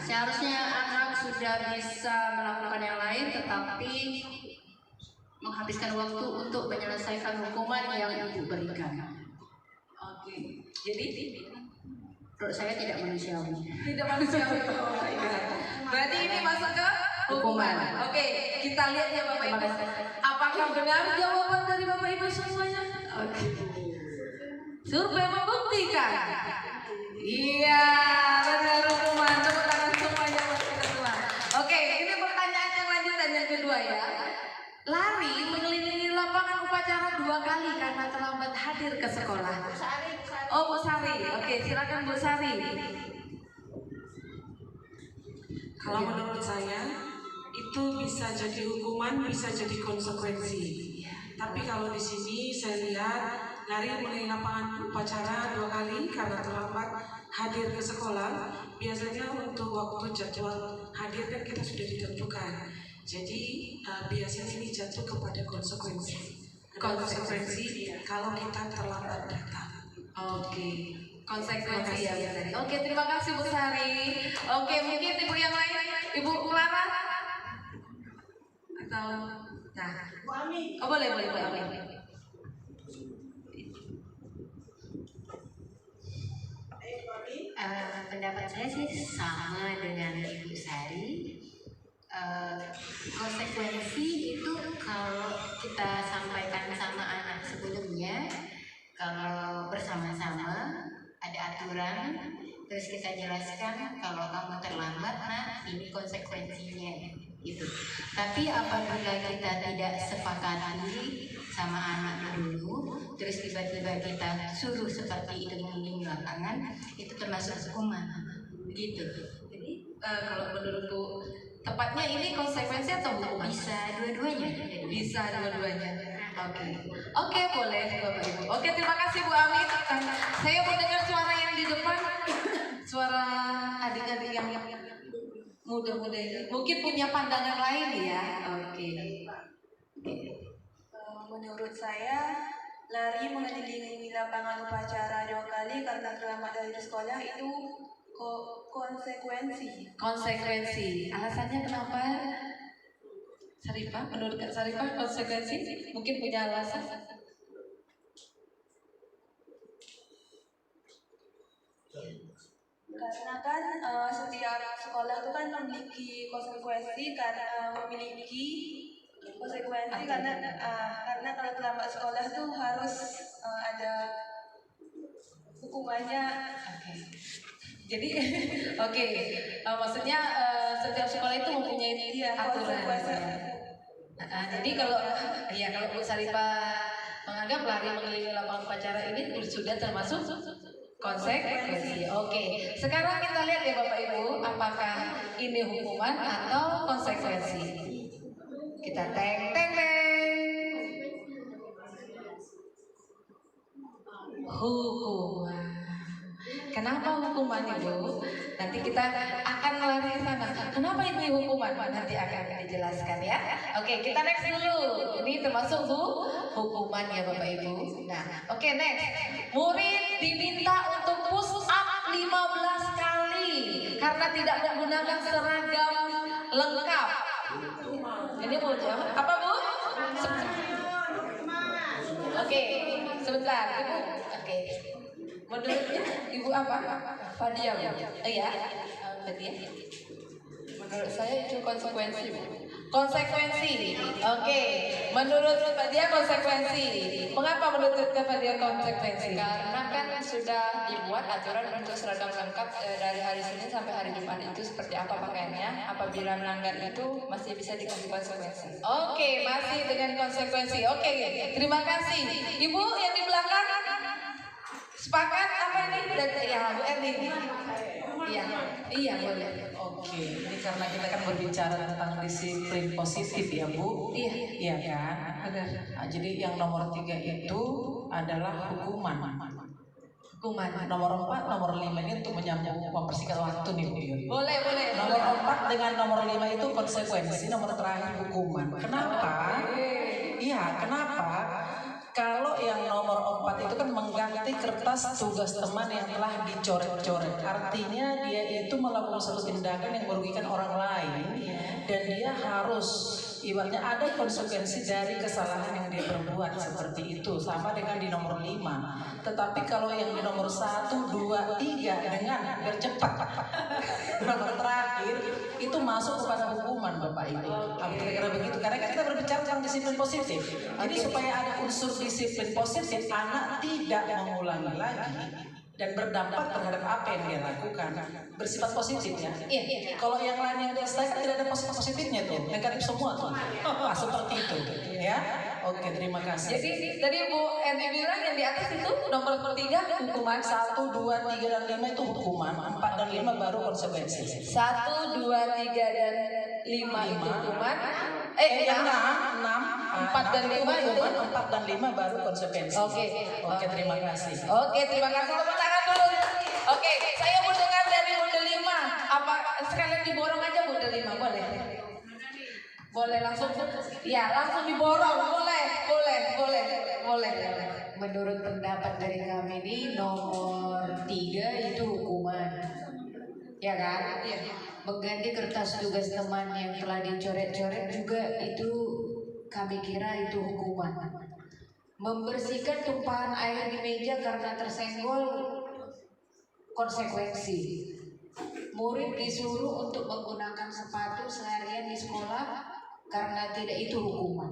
Seharusnya anak sudah bisa melakukan yang lain, tetapi menghabiskan waktu untuk menyelesaikan hukuman yang Ibu berikan. Oke. Jadi Menurut saya tidak manusiawi. tidak manusiawi. Berarti ini masuk ke Hukuman. Oke, kita lihat ya Bapak Ibu. Apakah benar jawaban dari Bapak Ibu semuanya? Oke. Survei membuktikan. Iya, benar hukuman. Tepuk tangan semuanya buat kita semua. Oke, ini pertanyaan yang lanjutan yang kedua ya. Lari mengelilingi lapangan upacara 2 kali karena terlambat hadir ke sekolah. Oh, Bu Sari. Oke, silakan Bu Sari. Kalau menurut saya itu bisa jadi hukuman, bisa jadi konsekuensi. Tapi kalau di sini saya lihat lari mengelilingi lapangan upacara 2 kali karena terlambat hadir ke sekolah. Biasanya untuk waktu jadwal hadir kan kita sudah ditentukan. Jadi biasanya ini jatuh kepada konsekuensi. Konsekuensi kalau kita terlambat datang. Oke, konsekuensi ya Bu Sari. Oke, terima kasih Bu Sari. Oke, mungkin ibu yang lain, Ibu Clara atau Bu Ami. Oh boleh Bu Ami. Pendapat saya sih sama dengan Ibu Sari. Konsekuensi itu kalau kita sampaikan sama anak sebelumnya, kalau bersama-sama ada aturan, terus kita jelaskan kalau kamu terlambat, nah ini konsekuensinya gitu. Tapi apabila kita tidak sepakati sama anak dulu, terus tiba-tiba kita suruh seperti itu mengelilingi lapangan, itu termasuk hukuman gitu. Jadi kalau menurutku tepatnya ini konsekuensi atau hukuman? Bisa dua-duanya. Bisa dua-duanya. Oke, boleh Bapak Ibu. Oke, terima kasih Bu Ami. Saya mendengar suara yang di depan, suara adik-adik yang muda-muda ini. Mungkin punya pandangan lain ya. Oke. Menurut saya, lari mengelilingi lapangan upacara 2 kali karena terlambat dari sekolah itu konsekuensi. Konsekuensi. Alasannya kenapa? Sarifah, menurut Kak Sarifah konsekuensi mungkin punya alasan? Karena kan setiap sekolah itu kan memiliki konsekuensi karena karena kalau terlambat sekolah tuh harus ada hukumannya. Jadi, maksudnya setiap sekolah itu mempunyai aturan. Jadi kalau Bu Sarifah menganggap lari mengelilingi lapangan upacara ini sudah termasuk konsekuensi. Oke, sekarang kita lihat ya Bapak Ibu, apakah ini hukuman atau konsekuensi? Kita teng. Hukuman. Kenapa hukuman Ibu? Nanti kita akan lari ke sana. Kenapa ini hukuman? Nanti akan dijelaskan ya. Oke, kita next dulu. Ini termasuk hukuman ya Bapak Ibu. Nah, oke, next. Murid diminta untuk push up 15 kali karena tidak menggunakan seragam lengkap. Ini mau jawab apa Bu? Oke, sebentar Ibu. Oke. Menurutnya Ibu apa? Fadia. Iya. Fadia. Menurut saya itu konsekuensi. Konsekuensi. Oke. Menurut Fadia konsekuensi. Mengapa menurut Fadia konsekuensi? Karena kan sudah dibuat aturan untuk seragam lengkap dari hari Senin sampai hari Jumat itu seperti apa pakaiannya. Apabila melanggar itu masih bisa dikasih konsekuensi. Oke, masih dengan konsekuensi. Oke, terima kasih. Ibu yang di belakang sepakat apa ini? Ya, Bu Erni. Iya boleh. Oke, ini karena kita kan berbicara tentang disiplin positif ya Bu. Iya kan. Benar. Nah, jadi yang nomor 3 itu adalah hukuman. Nomor 4, nomor 5 ini untuk mempersingkat waktu nih Bu. Boleh. Nomor 4 dengan nomor 5 itu konsekuensi, nomor terakhir hukuman. Kenapa? Iya, kenapa? Kalau yang nomor 4 itu kan mengganti kertas tugas teman yang telah dicoret-coret. Artinya dia itu melakukan satu tindakan yang merugikan orang lain dan dia harus ibaratnya ada konsekuensi dari kesalahan yang dia perbuat seperti itu, sama dengan di nomor 5. Tetapi kalau yang di nomor 1, 2, 3 dengan bercepat nomor terakhir itu masuk kepada hukuman Bapak Ibu. Kira-kira begitu. Karena kita berbicara tentang disiplin positif. Jadi supaya ada unsur disiplin positif, anak tidak mengulangi lagi dan berdampak terhadap apa yang dia lakukan, bersifat positif ya. Iya. Kalau yang lain yang dia kan tidak ada positifnya tuh, negatif semua tuh. Seperti itu ya. Oke, terima kasih. Jadi tadi Bu Emi bilang yang di atas itu nomor 3 hukuman 1, 2, 3 dan 5 itu hukuman, 4 dan 5 baru konsekuensi. 1, 2, 3 dan 5 itu hukuman. Yang 6, 4 dan 5 itu 4 dan 5 baru konsekuensi. Oke, terima kasih. Oke, terima kasih. Tepuk tangan dulu. Oke, saya mau dengar dari Bunda 5. Apa sekalian diborong aja Bunda 5, boleh? Boleh langsung? Ya, langsung diborong. Boleh. Menurut pendapat dari kami ini nomor 3 itu hukuman, ya kan? Mengganti kertas tugas teman yang telah dicoret-coret juga itu kami kira itu hukuman. Membersihkan tumpahan air di meja karena tersenggol konsekuensi. Murid disuruh untuk menggunakan sepatu seharian di sekolah karena tidak, itu hukuman.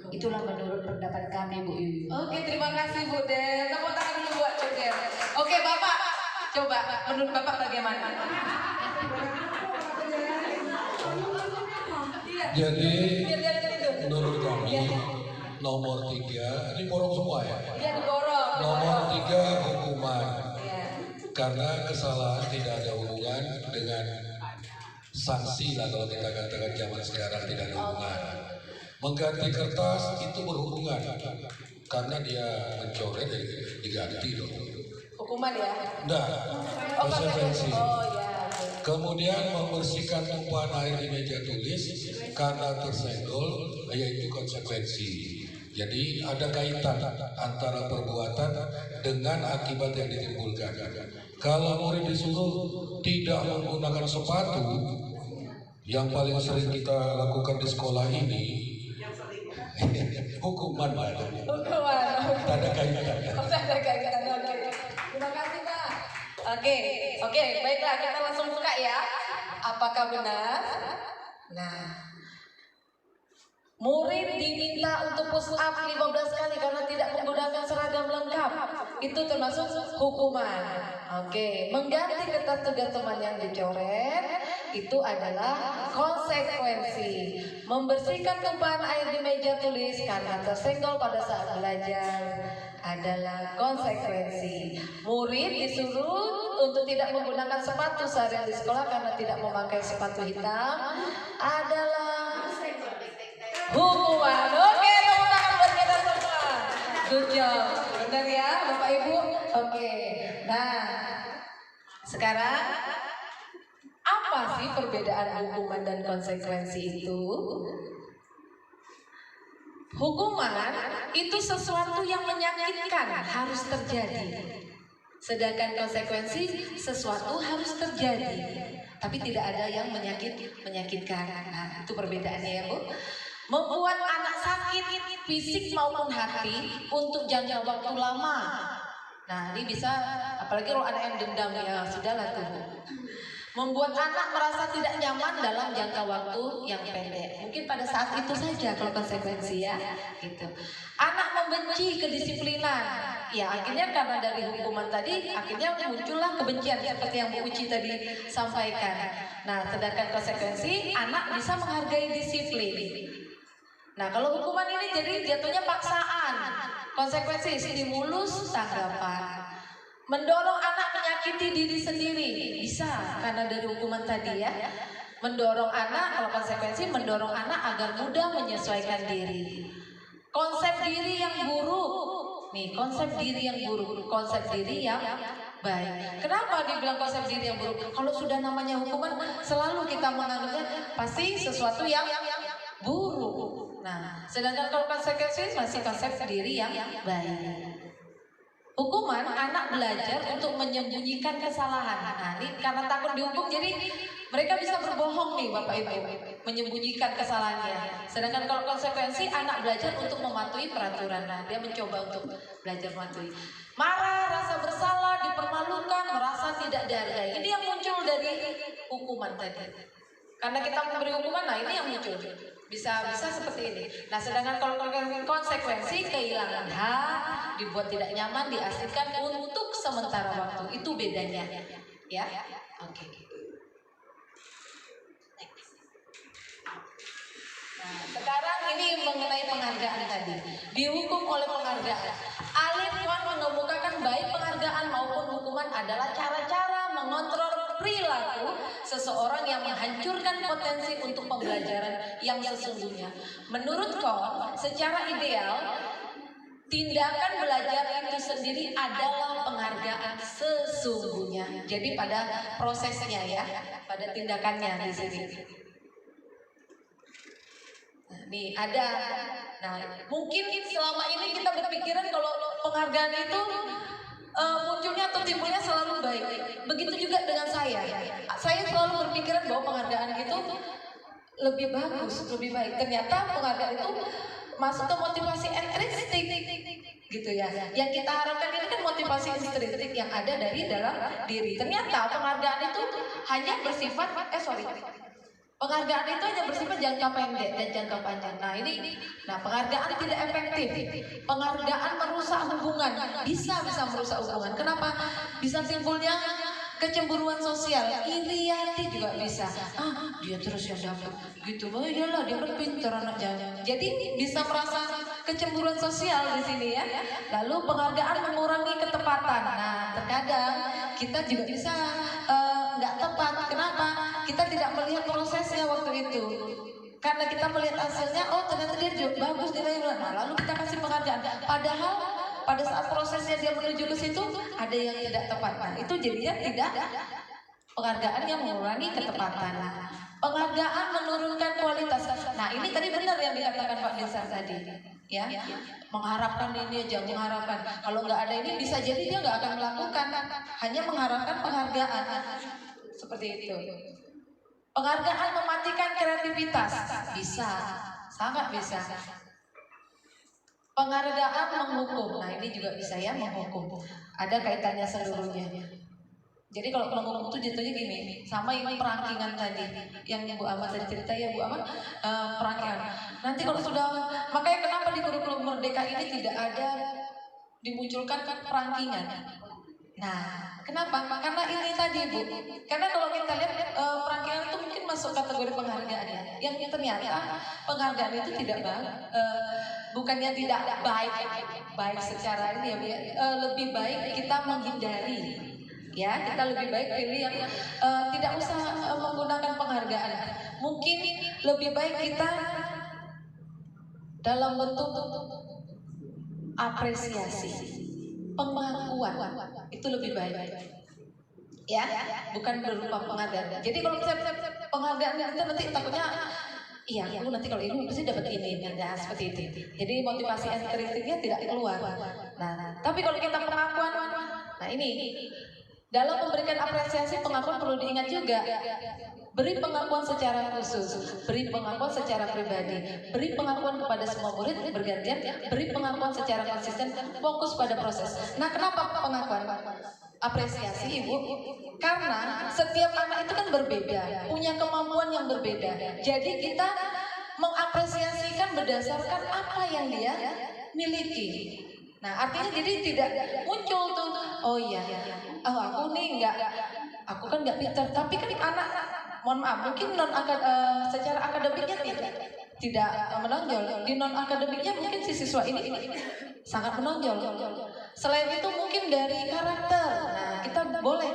Itulah menurut pendapat kami Bu Yuyu. Oke, terima kasih Bu Del. Tepuk tangan dulu buat Bu Del. Oke Bapak, coba menurut Bapak bagaimana? Jadi menurut kami nomor 3 ini borong semua ya. Iya diborong. Nomor 3 hukuman. Karena kesalahan tidak ada hubungan dengan sanksi lah, kalau kita katakan zaman sekarang tidak ada hubungan. Mengganti kertas itu berhubungan karena dia mencoret diganti loh. Hukuman ya? Nah, konsekuensi. Ya. Kemudian membersihkan tumpahan air di meja tulis karena tersenggol, yaitu konsekuensi. Jadi ada kaitan antara perbuatan dengan akibat yang ditimbulkan. Kalau murid disuruh tidak menggunakan sepatu, yang paling sering kita lakukan di sekolah ini, hukuman ada. Ada kaitan. Terima kasih Pak. Oke, baiklah kita langsung buka ya. Apakah benar? Nah, murid diminta untuk push up 15 kali karena tidak menggunakan seragam lengkap. Itu termasuk hukuman. Oke, mengganti kertas tugas teman yang dicoret itu adalah konsekuensi. Membersihkan tumpahan air di meja tulis karena tersenggol pada saat belajar adalah konsekuensi. Murid disuruh untuk tidak menggunakan sepatu seharian di sekolah karena tidak memakai sepatu hitam adalah hukuman. Oke, tepuk tangan buat kita semua. Good job. Benar ya, Bapak Ibu? Oke. Nah, sekarang apa sih perbedaan hukuman dan konsekuensi itu? Hukuman itu sesuatu yang menyakitkan harus terjadi. Sedangkan konsekuensi sesuatu harus terjadi, tapi tidak ada yang menyakitkan. Nah, itu perbedaannya ya Bu. Membuat anak sakit fisik maupun hati untuk jangka waktu lama. Nah, ini bisa apalagi kalau anak yang dendam ya sudahlah tuh Bu. Membuat anak merasa tidak nyaman dalam jangka waktu yang pendek. Mungkin pada saat itu saja kalau konsekuensi ya, gitu. Anak membenci kedisiplinan. Ya akhirnya karena dari hukuman tadi, akhirnya muncullah kebencian seperti yang Bu Uci tadi sampaikan. Nah, sedangkan konsekuensi anak bisa menghargai disiplin. Nah, kalau hukuman ini jadi jatuhnya paksaan. Konsekuensi stimulus tanggapan. Mendorong anak menyakiti diri sendiri bisa karena dari hukuman tadi ya. Mendorong anak, kalau konsekuensi mendorong anak agar mudah menyesuaikan diri. Konsep diri yang buruk. Nih, konsep diri yang buruk, konsep diri yang baik. Kenapa dibilang konsep diri yang buruk? Kalau sudah namanya hukuman, selalu kita menganggapnya pasti sesuatu yang buruk. Nah, sedangkan kalau konsekuensi masih konsep diri yang baik. Hukuman anak belajar untuk menyembunyikan kesalahan. Nah, ini karena takut dihukum jadi mereka bisa berbohong nih Bapak Ibu, menyembunyikan kesalahannya. Sedangkan kalau konsekuensi anak belajar untuk mematuhi peraturan. Nah, dia mencoba untuk belajar mematuhi. Marah, rasa bersalah, dipermalukan, merasa tidak dihargai. Ini yang muncul dari hukuman tadi. Karena kita memberi hukuman, nah ini yang muncul. Bisa seperti ini. Nah, sedangkan kalau konsekuensi kehilangan hak, dibuat tidak nyaman, diasingkan untuk sementara waktu, itu bedanya. Ya, oke. Nah, sekarang ini mengenai penghargaan tadi. Dihukum oleh penghargaan. Alif Wan mengemukakan baik penghargaan maupun hukuman adalah cara-cara mengontrol perilaku seseorang yang menghancurkan potensi untuk pembelajaran yang sesungguhnya. Menurut Kohn, secara ideal, tindakan belajar itu sendiri adalah penghargaan sesungguhnya. Jadi pada prosesnya ya, pada tindakannya di sini. Nah, nih ada. Nah, mungkin selama ini kita berpikiran kalau penghargaan itu munculnya atau timbulnya selalu baik. Begitu juga dengan saya. Saya selalu berpikiran bahwa penghargaan itu lebih bagus, lebih baik. Ternyata penghargaan itu masuk ke motivasi intrinsik gitu ya. Yang kita harapkan ini kan motivasi intrinsik yang ada dari dalam diri. Ternyata penghargaan itu hanya bersifat penghargaan itu hanya bersifat jangka pendek dan jangka panjang. Nah, penghargaan tidak efektif. Penghargaan merusak hubungan, bisa merusak hubungan. Kenapa? Bisa timbulnya kecemburuan sosial, iri hati juga bisa. Dia terus yang dapat, gitu. Oh iyalah dia pintar anak jangan. Jadi bisa merasa kecemburuan sosial di sini ya. Lalu penghargaan mengurangi ketepatan. Nah, terkadang kita juga bisa nggak tepat. Kenapa? Kita tidak melihat prosesnya waktu itu. Karena kita melihat hasilnya, oh ternyata dia bagus nilainya. Nah, lalu kita kasih penghargaan. Padahal pada saat prosesnya dia menuju ke situ ada yang tidak tepat. Nah, itu jadinya tidak penghargaan yang mengurangi ketepatan. Penghargaan menurunkan kualitas. Nah, ini tadi benar yang dikatakan Pak Dinsan tadi. Ya, mengharapkan ini aja, mengharapkan. Kalau nggak ada ini bisa jadi dia nggak akan melakukan. Hanya mengharapkan penghargaan. Seperti itu. Penghargaan mematikan kreativitas. Bisa, sangat bisa. Penghargaan menghukum. Nah, ini juga bisa ya, menghukum. Ada kaitannya seluruhnya. Jadi kalau menghukum itu jatuhnya gini, sama ini perangkingan tadi yang Bu Amat tadi cerita ya Bu Amat, perangkingan. Nanti kalau sudah, makanya kenapa di kurikulum Merdeka ini tidak ada dimunculkan perangkingan. Nah, kenapa? Karena ini tadi Bu. Karena kalau kita lihat perangkingan itu mungkin masuk kategori penghargaan ya. Yang ternyata penghargaan itu tidak baik. Bukannya tidak baik secara ini ya, lebih baik kita menghindari. Ya, kita lebih baik pilih yang tidak usah menggunakan penghargaan. Mungkin lebih baik kita dalam bentuk apresiasi, pengakuan itu lebih baik. Ya, bukan berupa penghargaan. Jadi kalau misalnya penghargaan itu nanti takutnya iya, aku nanti kalau ini pasti dapat ini, ya seperti itu. Jadi motivasi intrinsiknya tidak keluar. Nah, tapi kalau kita pengakuan, nah ini dalam memberikan apresiasi pengakuan perlu diingat juga. Beri pengakuan secara khusus, beri pengakuan secara pribadi, beri pengakuan kepada semua murid bergantian, beri pengakuan secara konsisten, fokus pada proses. Nah, kenapa pengakuan? Apresiasi Ibu, karena setiap anak itu kan berbeda, punya kemampuan yang berbeda. Jadi kita mengapresiasikan berdasarkan apa yang dia miliki. Nah, artinya jadi tidak muncul tuh, oh iya, aku nih aku kan nggak pintar, tapi kan anak, mohon maaf, mungkin secara akademiknya tidak menonjol. Di non akademiknya mungkin si siswa ini sangat menonjol. Selain itu mungkin dari karakter. Nah, kita boleh,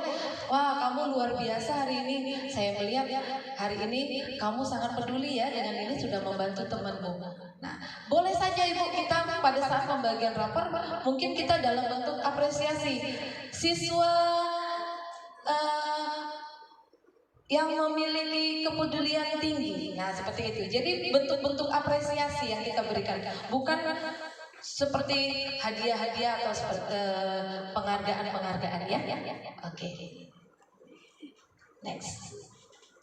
wah kamu luar biasa hari ini. Saya melihat hari ini kamu sangat peduli ya dengan ini, sudah membantu temanmu. Nah, boleh saja Ibu kita pada saat pembagian rapor mungkin kita dalam bentuk apresiasi siswa yang memiliki kepedulian tinggi. Nah, seperti itu. Jadi bentuk-bentuk apresiasi yang kita berikan, bukan seperti hadiah-hadiah atau seperti penghargaan-penghargaan ya. Oke. Next.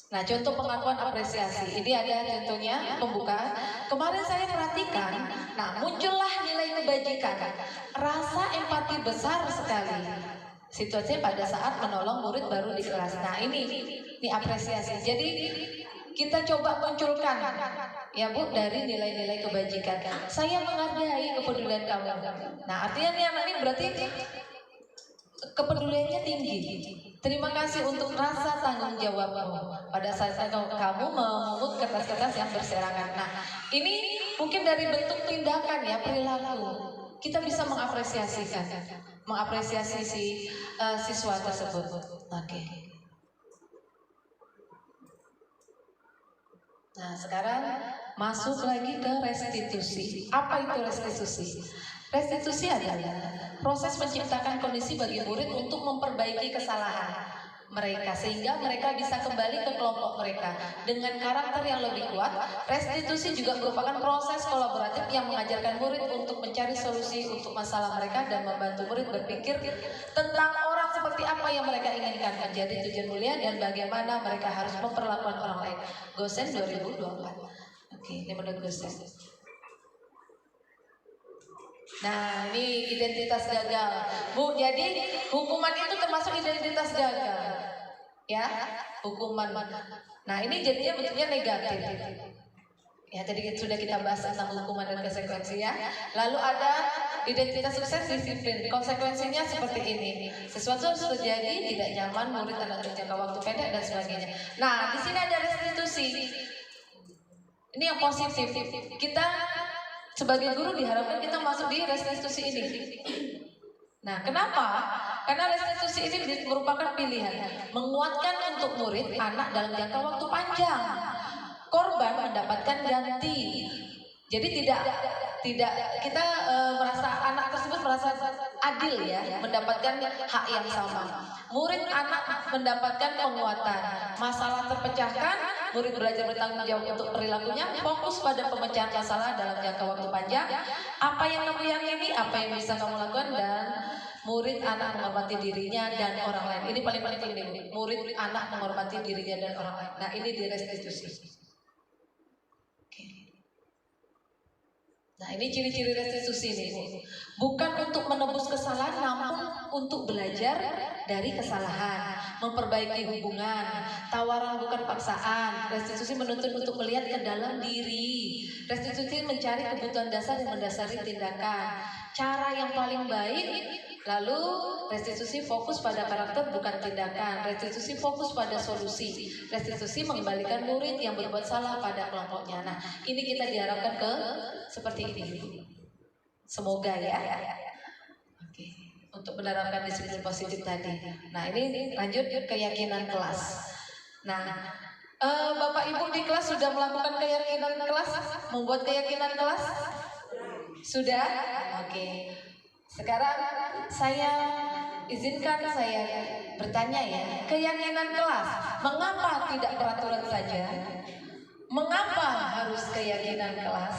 Nah, contoh pengakuan apresiasi. Ini ada contohnya pembukaan. Kemarin saya perhatikan, nah muncullah nilai kebajikan, rasa empati besar sekali. Situasi pada saat menolong murid baru di kelas. Nah, ini apresiasi. Jadi kita coba munculkan ya Bu dari nilai-nilai kebajikan. Saya menghargai kepedulian kamu. Nah, artinya nih anak ini berarti kepeduliannya tinggi. Terima kasih untuk rasa tanggung jawabmu pada saat kamu memungut kertas-kertas yang berserakan. Nah, ini mungkin dari bentuk tindakan ya, perilaku. Kita bisa mengapresiasi si siswa tersebut. Oke. Nah, sekarang masuk lagi ke restitusi. Apa itu restitusi? Restitusi adalah proses menciptakan kondisi bagi murid untuk memperbaiki kesalahan mereka sehingga mereka bisa kembali ke kelompok mereka dengan karakter yang lebih kuat. Restitusi juga merupakan proses kolaboratif yang mengajarkan murid untuk mencari solusi untuk masalah mereka dan membantu murid berpikir tentang orang seperti apa yang mereka inginkan menjadi tujuan mulia dan bagaimana mereka harus memperlakukan orang lain. Gosen 2024. Oke, ini menurut Gosen. Nah, ini identitas gagal. Bu, jadi hukuman itu termasuk identitas gagal. Ya, hukuman. Nah, ini jadinya bentuknya negatif. Ya, tadi sudah kita bahas tentang hukuman dan konsekuensi ya. Lalu ada identitas sukses disiplin. Konsekuensinya seperti ini. Sesuatu harus terjadi, tidak nyaman, murid anak jangka waktu pendek dan sebagainya. Nah, di sini ada restitusi. Ini yang positif. Kita sebagai guru diharapkan kita masuk di restitusi ini. Nah, kenapa? Karena restitusi ini merupakan pilihan menguatkan untuk murid anak dalam jangka waktu panjang. Korban mendapatkan ganti. Jadi tidak kita merasa anak tersebut merasa adil ya, mendapatkan hak yang sama. Murid anak mendapatkan penguatan. Masalah terpecahkan, murid belajar bertanggung jawab untuk perilakunya, fokus pada pemecahan masalah dalam jangka waktu panjang. Apa yang kamu yakini, apa yang bisa kamu lakukan, dan murid anak menghormati dirinya dan orang lain. Ini paling penting nih, murid anak menghormati dirinya dan orang lain. Nah, ini di restitusi. Nah, ini ciri-ciri restitusi nih. Bukan untuk menebus kesalahan, namun untuk belajar dari kesalahan, memperbaiki hubungan, tawaran bukan paksaan. Restitusi menuntut untuk melihat ke dalam diri. Restitusi mencari kebutuhan dasar yang mendasari tindakan. Cara yang paling baik, lalu restitusi fokus pada karakter bukan tindakan. Restitusi fokus pada solusi. Restitusi mengembalikan murid yang berbuat salah pada kelompoknya. Nah, ini kita diharapkan ke seperti ini. Semoga ya. Oke. Untuk menerapkan disiplin positif tadi. Nah, ini lanjut keyakinan kelas. Nah, Bapak Ibu di kelas sudah melakukan keyakinan kelas, membuat keyakinan kelas? Sudah? Oke. Sekarang saya izinkan saya bertanya ya, keyakinan kelas, mengapa tidak peraturan saja? Mengapa harus keyakinan kelas?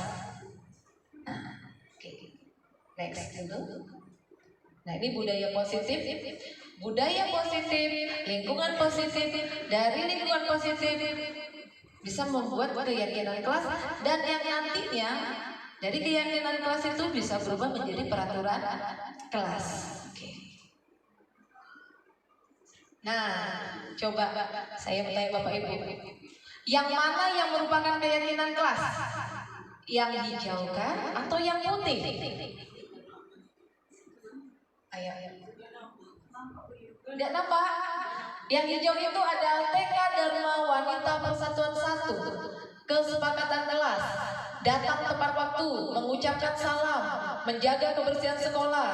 Nah, oke. Next dulu. Nah, ini budaya positif. Budaya positif, lingkungan positif, dari lingkungan positif bisa membuat keyakinan kelas, dan yang nantinya dari keyakinan kelas itu bisa berubah menjadi peraturan kelas. Oke. Nah, coba saya bertanya Bapak Ibu, yang mana yang merupakan keyakinan kelas? Yang hijau kah atau yang putih? Ayo. Tidak nampak? Yang hijau itu ada TK Dharma Wanita Persatuan 1, kesepakatan kelas, datang tepat waktu, mengucapkan salam, menjaga kebersihan sekolah,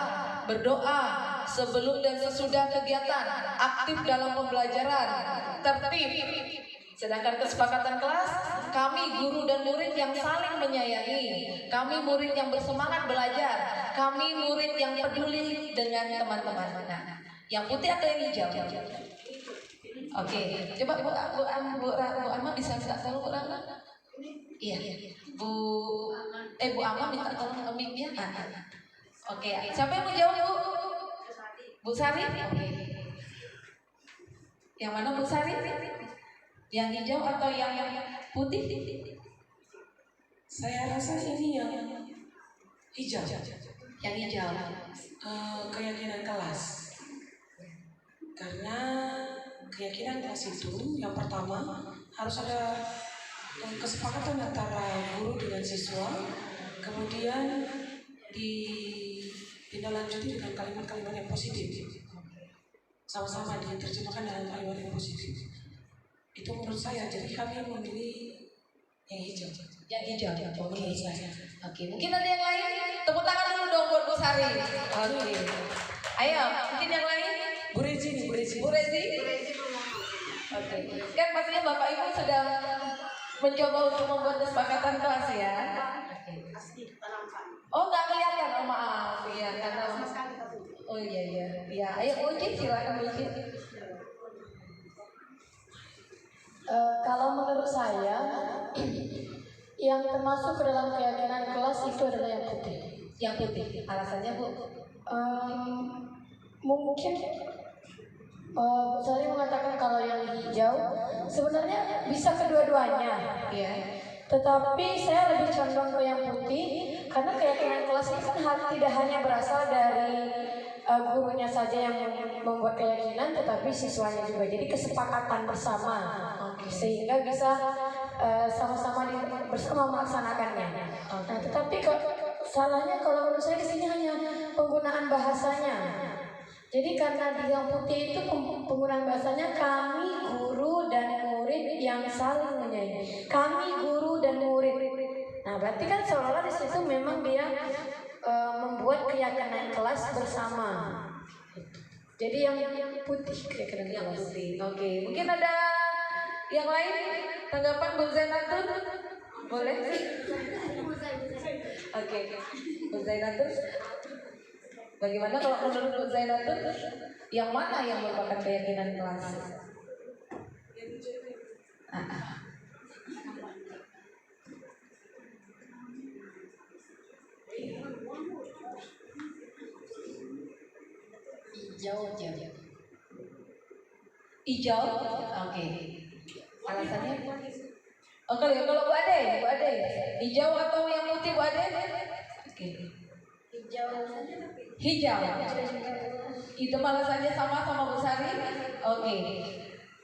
berdoa sebelum dan sesudah kegiatan, aktif dalam pembelajaran, tertib. Sedangkan kesepakatan kelas, kami guru dan murid yang saling menyayangi, kami murid yang bersemangat belajar, kami murid yang peduli dengan teman-teman. Nah, yang putih atau yang hijau? Oke, coba Bu Amma bisa minta tolong Bu Rana? Iya. Bu Ama minta tolong mic-nya. Oke, siapa yang mau jawab Bu? Bu Sari? Oke. Yang mana Bu Sari? Yang hijau atau yang putih? Saya rasa ini yang hijau. Yang hijau. Keyakinan kelas. Karena keyakinan kelas itu yang pertama harus ada kesepakatan antara guru dengan siswa, kemudian ditindaklanjuti dengan kalimat-kalimat yang positif, sama-sama diterjemahkan dalam kalimat yang positif. Itu menurut saya, jadi kami memilih yang hijau. Yang hijau. Oke. Menurut saya. Oke, mungkin ada yang lain? Tepuk tangan dulu dong buat Bu Sari. Oke. Ayo, mungkin yang lain? Bu Rezi nih, Bu Rezi. Bu Rezi? Oke. Kan pastinya Bapak Ibu sudah mencoba untuk membuat kesepakatan kelas ya. Oh nggak kelihatan, oh maaf ya karena oh iya. Ayo Uji silakan Uji. Kalau menurut saya yang termasuk ke dalam keyakinan kelas itu adalah yang putih. Yang putih. Alasannya Bu? Mungkin Bu Sari mengatakan kalau yang hijau sebenarnya bisa kedua-duanya, ya. Tetapi saya lebih condong ke yang putih karena keyakinan kelas itu kan tidak hanya berasal dari gurunya saja yang membuat keyakinan, tetapi siswanya juga. Jadi kesepakatan bersama, sehingga bisa sama-sama bersama melaksanakannya. Nah, tetapi salahnya kalau menurut saya di sini hanya penggunaan bahasanya. Jadi karena di yang putih itu penggunaan bahasanya kami guru dan murid yang saling menyayangi. Kami guru dan murid. Nah berarti kan seolah-olah di situ memang dia membuat keyakinan kelas bersama. Jadi yang putih keyakinan kelas. Oke, mungkin ada yang lain tanggapan Bu Zainatun? Boleh? Oke, Bu Zainatun. Bagaimana kalau menurut Bu Zainatun, yang mana yang merupakan keyakinan kelas? Hijau? Oke. Alasannya? Oke, kalau Bu Ade, hijau atau yang putih Bu Ade? Oke. Hijau. Itu alasannya sama Bu Sari? Oke.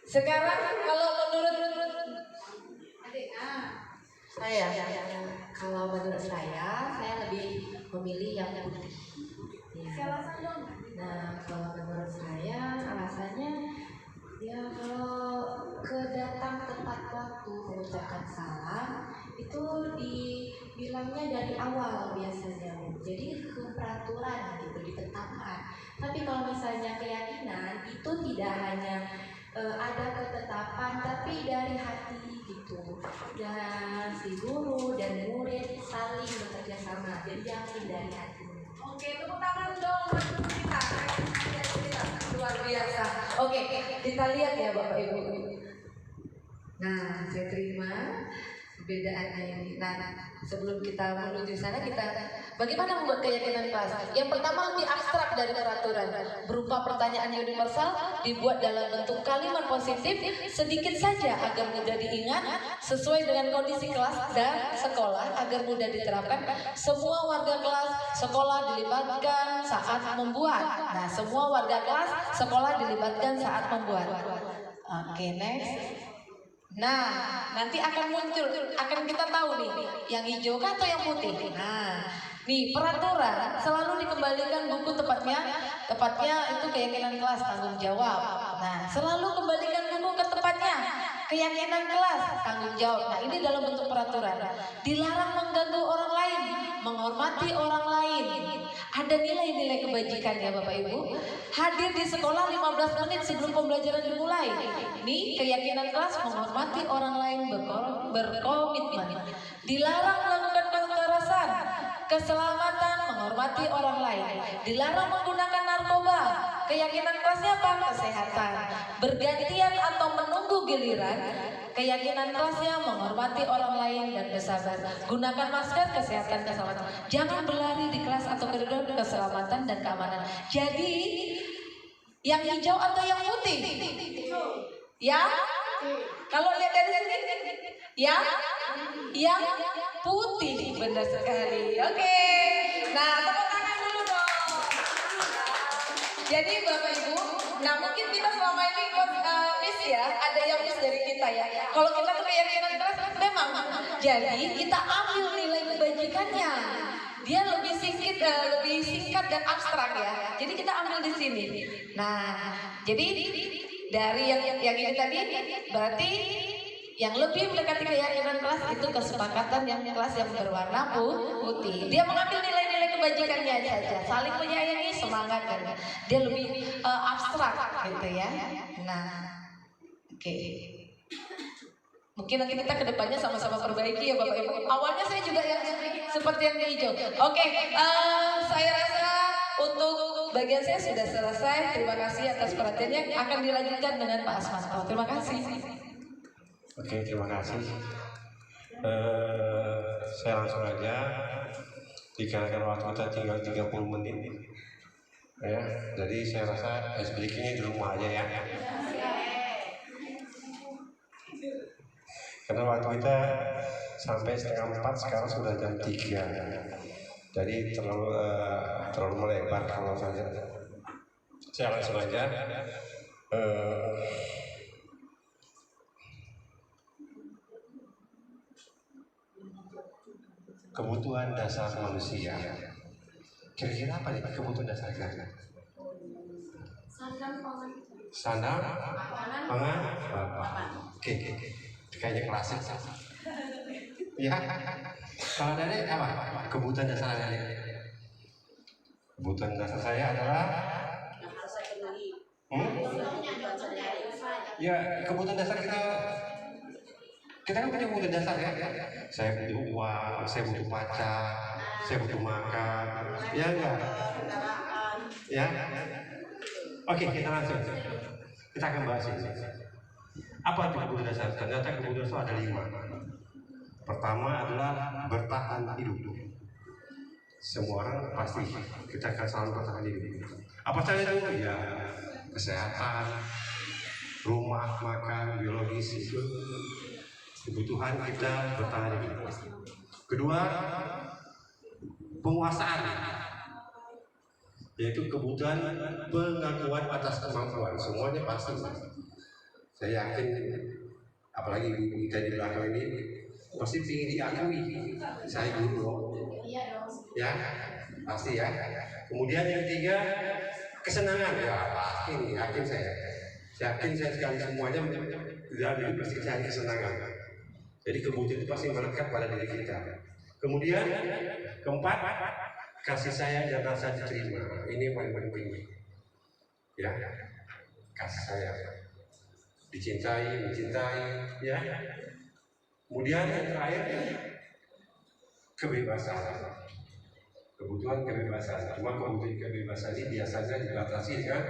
Sekarang kalau menurut saya, kalau menurut saya lebih memilih yang putih. Ya. Nah, kalau menurut saya alasannya ya kalau kedatang tepat waktu mengucapkan salam itu dibilangnya dari awal biasanya, jadi ke peraturan gitu ditetapkan. Tapi kalau misalnya keyakinan itu tidak hanya ada ketetapan, tapi dari hati gitu, dan si guru dan murid saling bekerja sama, jadi yakin dari hati. Oke, tepuk tangan dong kita luar biasa. Oke, kita lihat ya Bapak Ibu. Nah, saya terima perbedaannya ini. Nah, sebelum kita menuju sana, kita bagaimana membuat keyakinan kelas? Yang pertama lebih abstrak dari peraturan, berupa pertanyaan universal, dibuat dalam bentuk kalimat positif sedikit saja agar mudah diingat, sesuai dengan kondisi kelas dan sekolah agar mudah diterapkan. Semua warga kelas sekolah dilibatkan saat membuat. Nah, semua warga kelas sekolah dilibatkan saat membuat. Oke, next. Nah, nanti akan muncul, akan kita tahu nih, yang hijau kah atau yang putih. Nah, nih peraturan selalu dikembalikan buku tepatnya itu keyakinan kelas tanggung jawab. Nah, selalu kembalikan buku ke tempatnya, keyakinan kelas tanggung jawab. Nah, ini dalam bentuk peraturan. Dilarang mengganggu orang lain, menghormati orang lain. Ada nilai-nilai kebajikan ya Bapak Ibu. Hadir di sekolah 15 menit sebelum pembelajaran dimulai. Ini keyakinan kelas menghormati orang lain, berkomitmen. Dilarang melakukan kekerasan, keselamatan, menghormati menghormati orang lain. Dilarang menggunakan narkoba. Keyakinan kelasnya apa? Kesehatan. Bergantian atau menunggu giliran. Keyakinan kelasnya menghormati orang lain dan bersabar. Gunakan masker, kesehatan, keselamatan. Jangan berlari di kelas atau koridor, keselamatan dan keamanan. Jadi yang hijau atau yang putih? Ya? Kalau lihat dari sini, ya? Yang putih, benar sekali. Oke. Nah, tepuk tangan dulu dong. Jadi Bapak Ibu, nah mungkin kita selama ini miss ya, ada yang miss dari kita ya. Kalau kita tuh keyakinan kelas memang, jadi kita ambil nilai kebajikannya. Dia lebih singkat dan abstrak ya. Jadi kita ambil di sini. Nah, jadi dari yang ini tadi berarti yang lebih mendekati keyakinan kelas itu kesepakatan yang kelas yang berwarna putih. Dia mengambil nilai-nilai kebajikannya saja, saling menyayangi, semangat dan dia lebih abstrak gitu ya. Nah, oke. Mungkin nanti kita kedepannya sama-sama perbaiki ya Bapak Ibu. Awalnya saya juga yang seperti yang hijau. Oke, saya rasa untuk bagian saya sudah selesai. Terima kasih atas perhatiannya. Akan dilanjutkan dengan Pak Asmanto. Terima kasih. Oke, terima kasih. Saya langsung aja. Dikarenakan waktu kita tinggal 30 menit. Ya, jadi saya rasa SBK-nya di rumah aja ya. Karena waktu kita sampai 3:30, sekarang sudah jam 3. Jadi terlalu melebar kalau saya langsung aja. Kebutuhan dasar manusia. Kira-kira apa nih kebutuhan dasar kita? Sandang, pangan, Oke. Kayaknya klasik. Ya. Kalau dari apa? Kebutuhan dasar dari. Kebutuhan dasar saya adalah ya, kebutuhan dasar kita kan punya kebutuhan dasar ya. Saya butuh uang, saya butuh pacar, saya butuh makan. Ya enggak? Ya. Oke, kita langsung. Kita akan bahas ini. Apa itu kebutuhan dasar? Ternyata kebutuhan dasar ada 5. Pertama adalah bertahan hidup. Semua orang pasti kita akan selalu bertahan hidup. Apa saja itu? Ya, kesehatan, rumah, makan, biologis itu kebutuhan kita bertahan hidup. Kedua, penguasaan, yaitu kebutuhan pengakuan atas kemampuan. Semuanya pasti. Saya yakin, apalagi ibu kita di belakang ini pasti ingin diakui. Saya guru, ya pasti ya. Kemudian yang ketiga, kesenangan. Ya pasti, yakin saya. Yakin saya sekali semuanya dalam hidup pasti cari kesenangan. Jadi kebutuhan itu pasti melekat pada diri kita. Kemudian keempat, kasih sayang dan rasa diterima. Ini yang paling penting. Ya, kasih sayang. Dicintai, ya. Kemudian yang terakhir, kebebasan. Kebutuhan kebebasan. Cuma kebutuhan kebebasan ini biasanya dibatasi dengan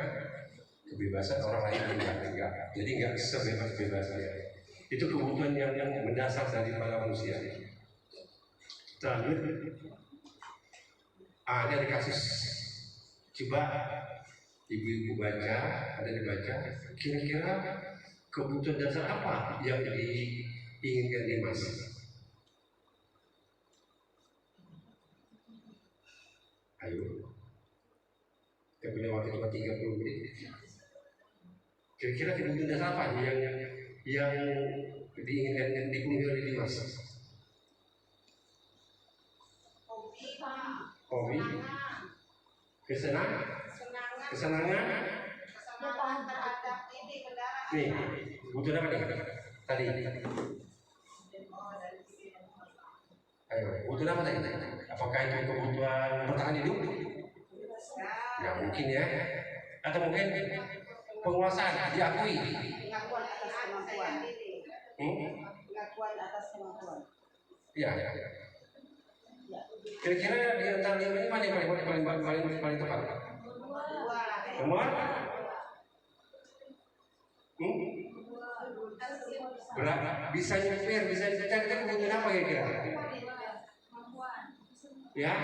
kebebasan orang lain enggak. Jadi enggak sebebas-bebasnya. Itu kebutuhan yang mendasar daripada manusia. Terakhir, ini ada kasus. Coba ibu-ibu baca, ada dibaca. Kira-kira kebutuhan dasar apa yang diinginkan Dimas? Ayo, kita punya waktu cuma 30 menit. Kira-kira kebutuhan dasar apa yang diinginkan dipenuhi oleh Dimas? Hobi, kesenangan. Nih, kebutuhan apa nih? Tadi. Ayo, kebutuhan apa tadi? Apakah itu kebutuhan bertahan hidup? Nggak mungkin ya. Atau mungkin penguasaan, diakui. Pengakuan atas kemampuan. Pengakuan atas kemampuan. Iya. Ya. Kira-kira di antara 5 ini mana yang paling tepat? Nomor? Bisa nyupir, bisa dicari kebutuhan apa kira-kira? Ya?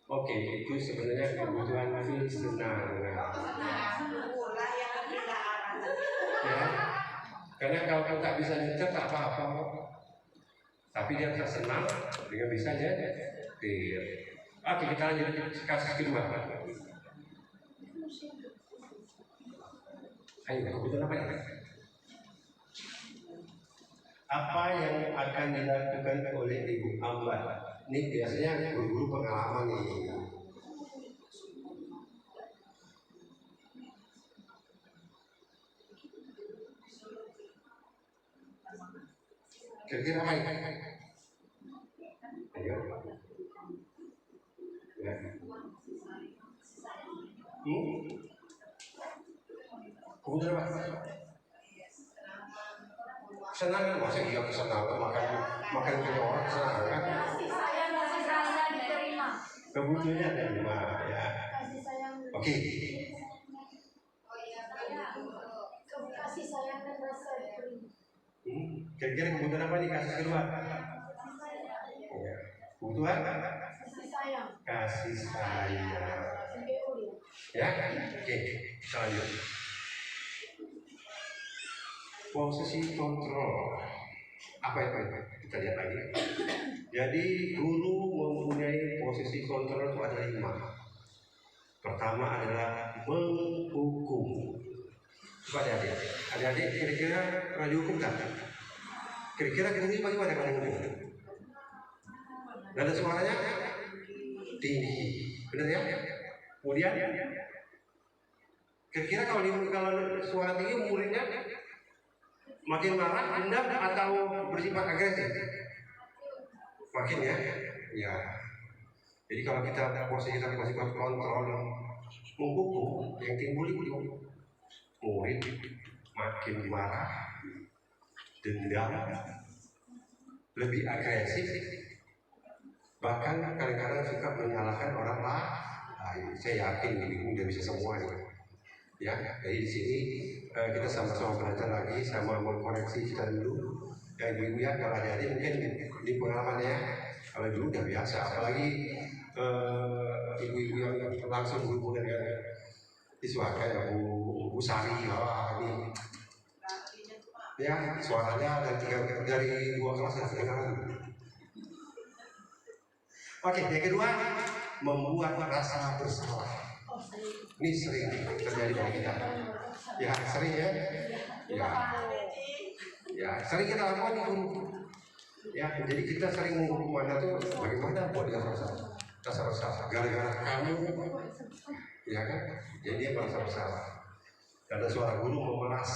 Oke, itu sebenarnya kebutuhan fungsional. Ya, karena kalau tak bisa nyetir tak apa-apa, tapi dia tak senang dengan bisa nyetir. Oke, kita lanjut kasus kedua. Ayo, kebutuhan apa ya? Apa yang akan dilakukan oleh Ibu Ambar? Ini biasanya guru-guru pengalaman nih. Kira-kira apa ya? Ayo. Ya. Kemudian apa? Kesenangan, masa iya kesenangan makan punya orang kesenangan. Kebutuhannya ada 5 ya. Oke. Kasih sayang dan rasa diterima. Kira-kira kebutuhan apa nih kasus kedua? Ya. Kebutuhan? Kasih sayang. Kasih sayang. Ya, oke, kita lanjut. Posisi kontrol. Apa itu? Kita lihat lagi. Jadi guru mempunyai posisi kontrol itu ada 5. Pertama adalah menghukum. Coba adik-adik kira-kira pernah dihukum kan? Kira-kira guru ini bagaimana kalau menghukum? Nada suaranya tinggi, benar ya? Kemudian kira-kira kalau suara tinggi muridnya makin marah, dendam atau bersifat agresif? Makin ya. Ya. Jadi kalau kita posisi kontrol menghukum, yang timbul itu murid makin marah, dendam, lebih agresif, bahkan kadang-kadang suka menyalahkan orang lain. Saya yakin ini udah bisa semua ya. Jadi di sini kita sama-sama belajar lagi, sama mengkoreksi kita dulu. Ya ibu ya, kalau adik-adik mungkin di pengalamannya, kalau dulu udah biasa, apalagi ibu-ibu yang langsung berhubungan dengan siswa kayak Bu Sari, ini ya suaranya dari 2 kelas yang kedengaran. Oke, yang kedua membuat rasa bersalah. Ini sering terjadi pada kita. Ya sering ya. Ya sering kita lakukan itu. Ya, jadi kita sering menghukum anak itu bagaimana buat dia rasa bersalah. Gara-gara kamu, ya kan? Jadi dia merasa bersalah. Karena suara guru memeras,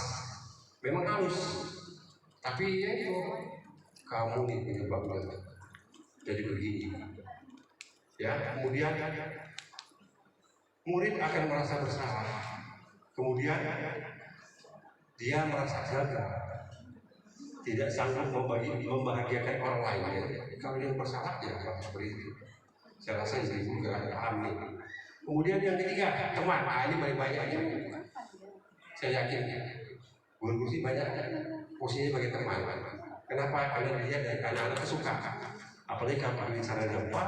memang halus, tapi ya itu kamu nih penyebabnya jadi begini. Ya, kemudian murid akan merasa bersalah. Kemudian dia merasa gagal, tidak sanggup membahagiakan orang lain. Ya. Kalau dia bersalah ya seperti itu. Saya rasa ini juga amin. Kemudian yang ketiga, teman. Ini paling banyak. Saya yakin guru-guru sih banyak posisinya bagi teman. Kenapa? Karena dia dari anak-anak kesuka. Apalagi kalau misalnya pak,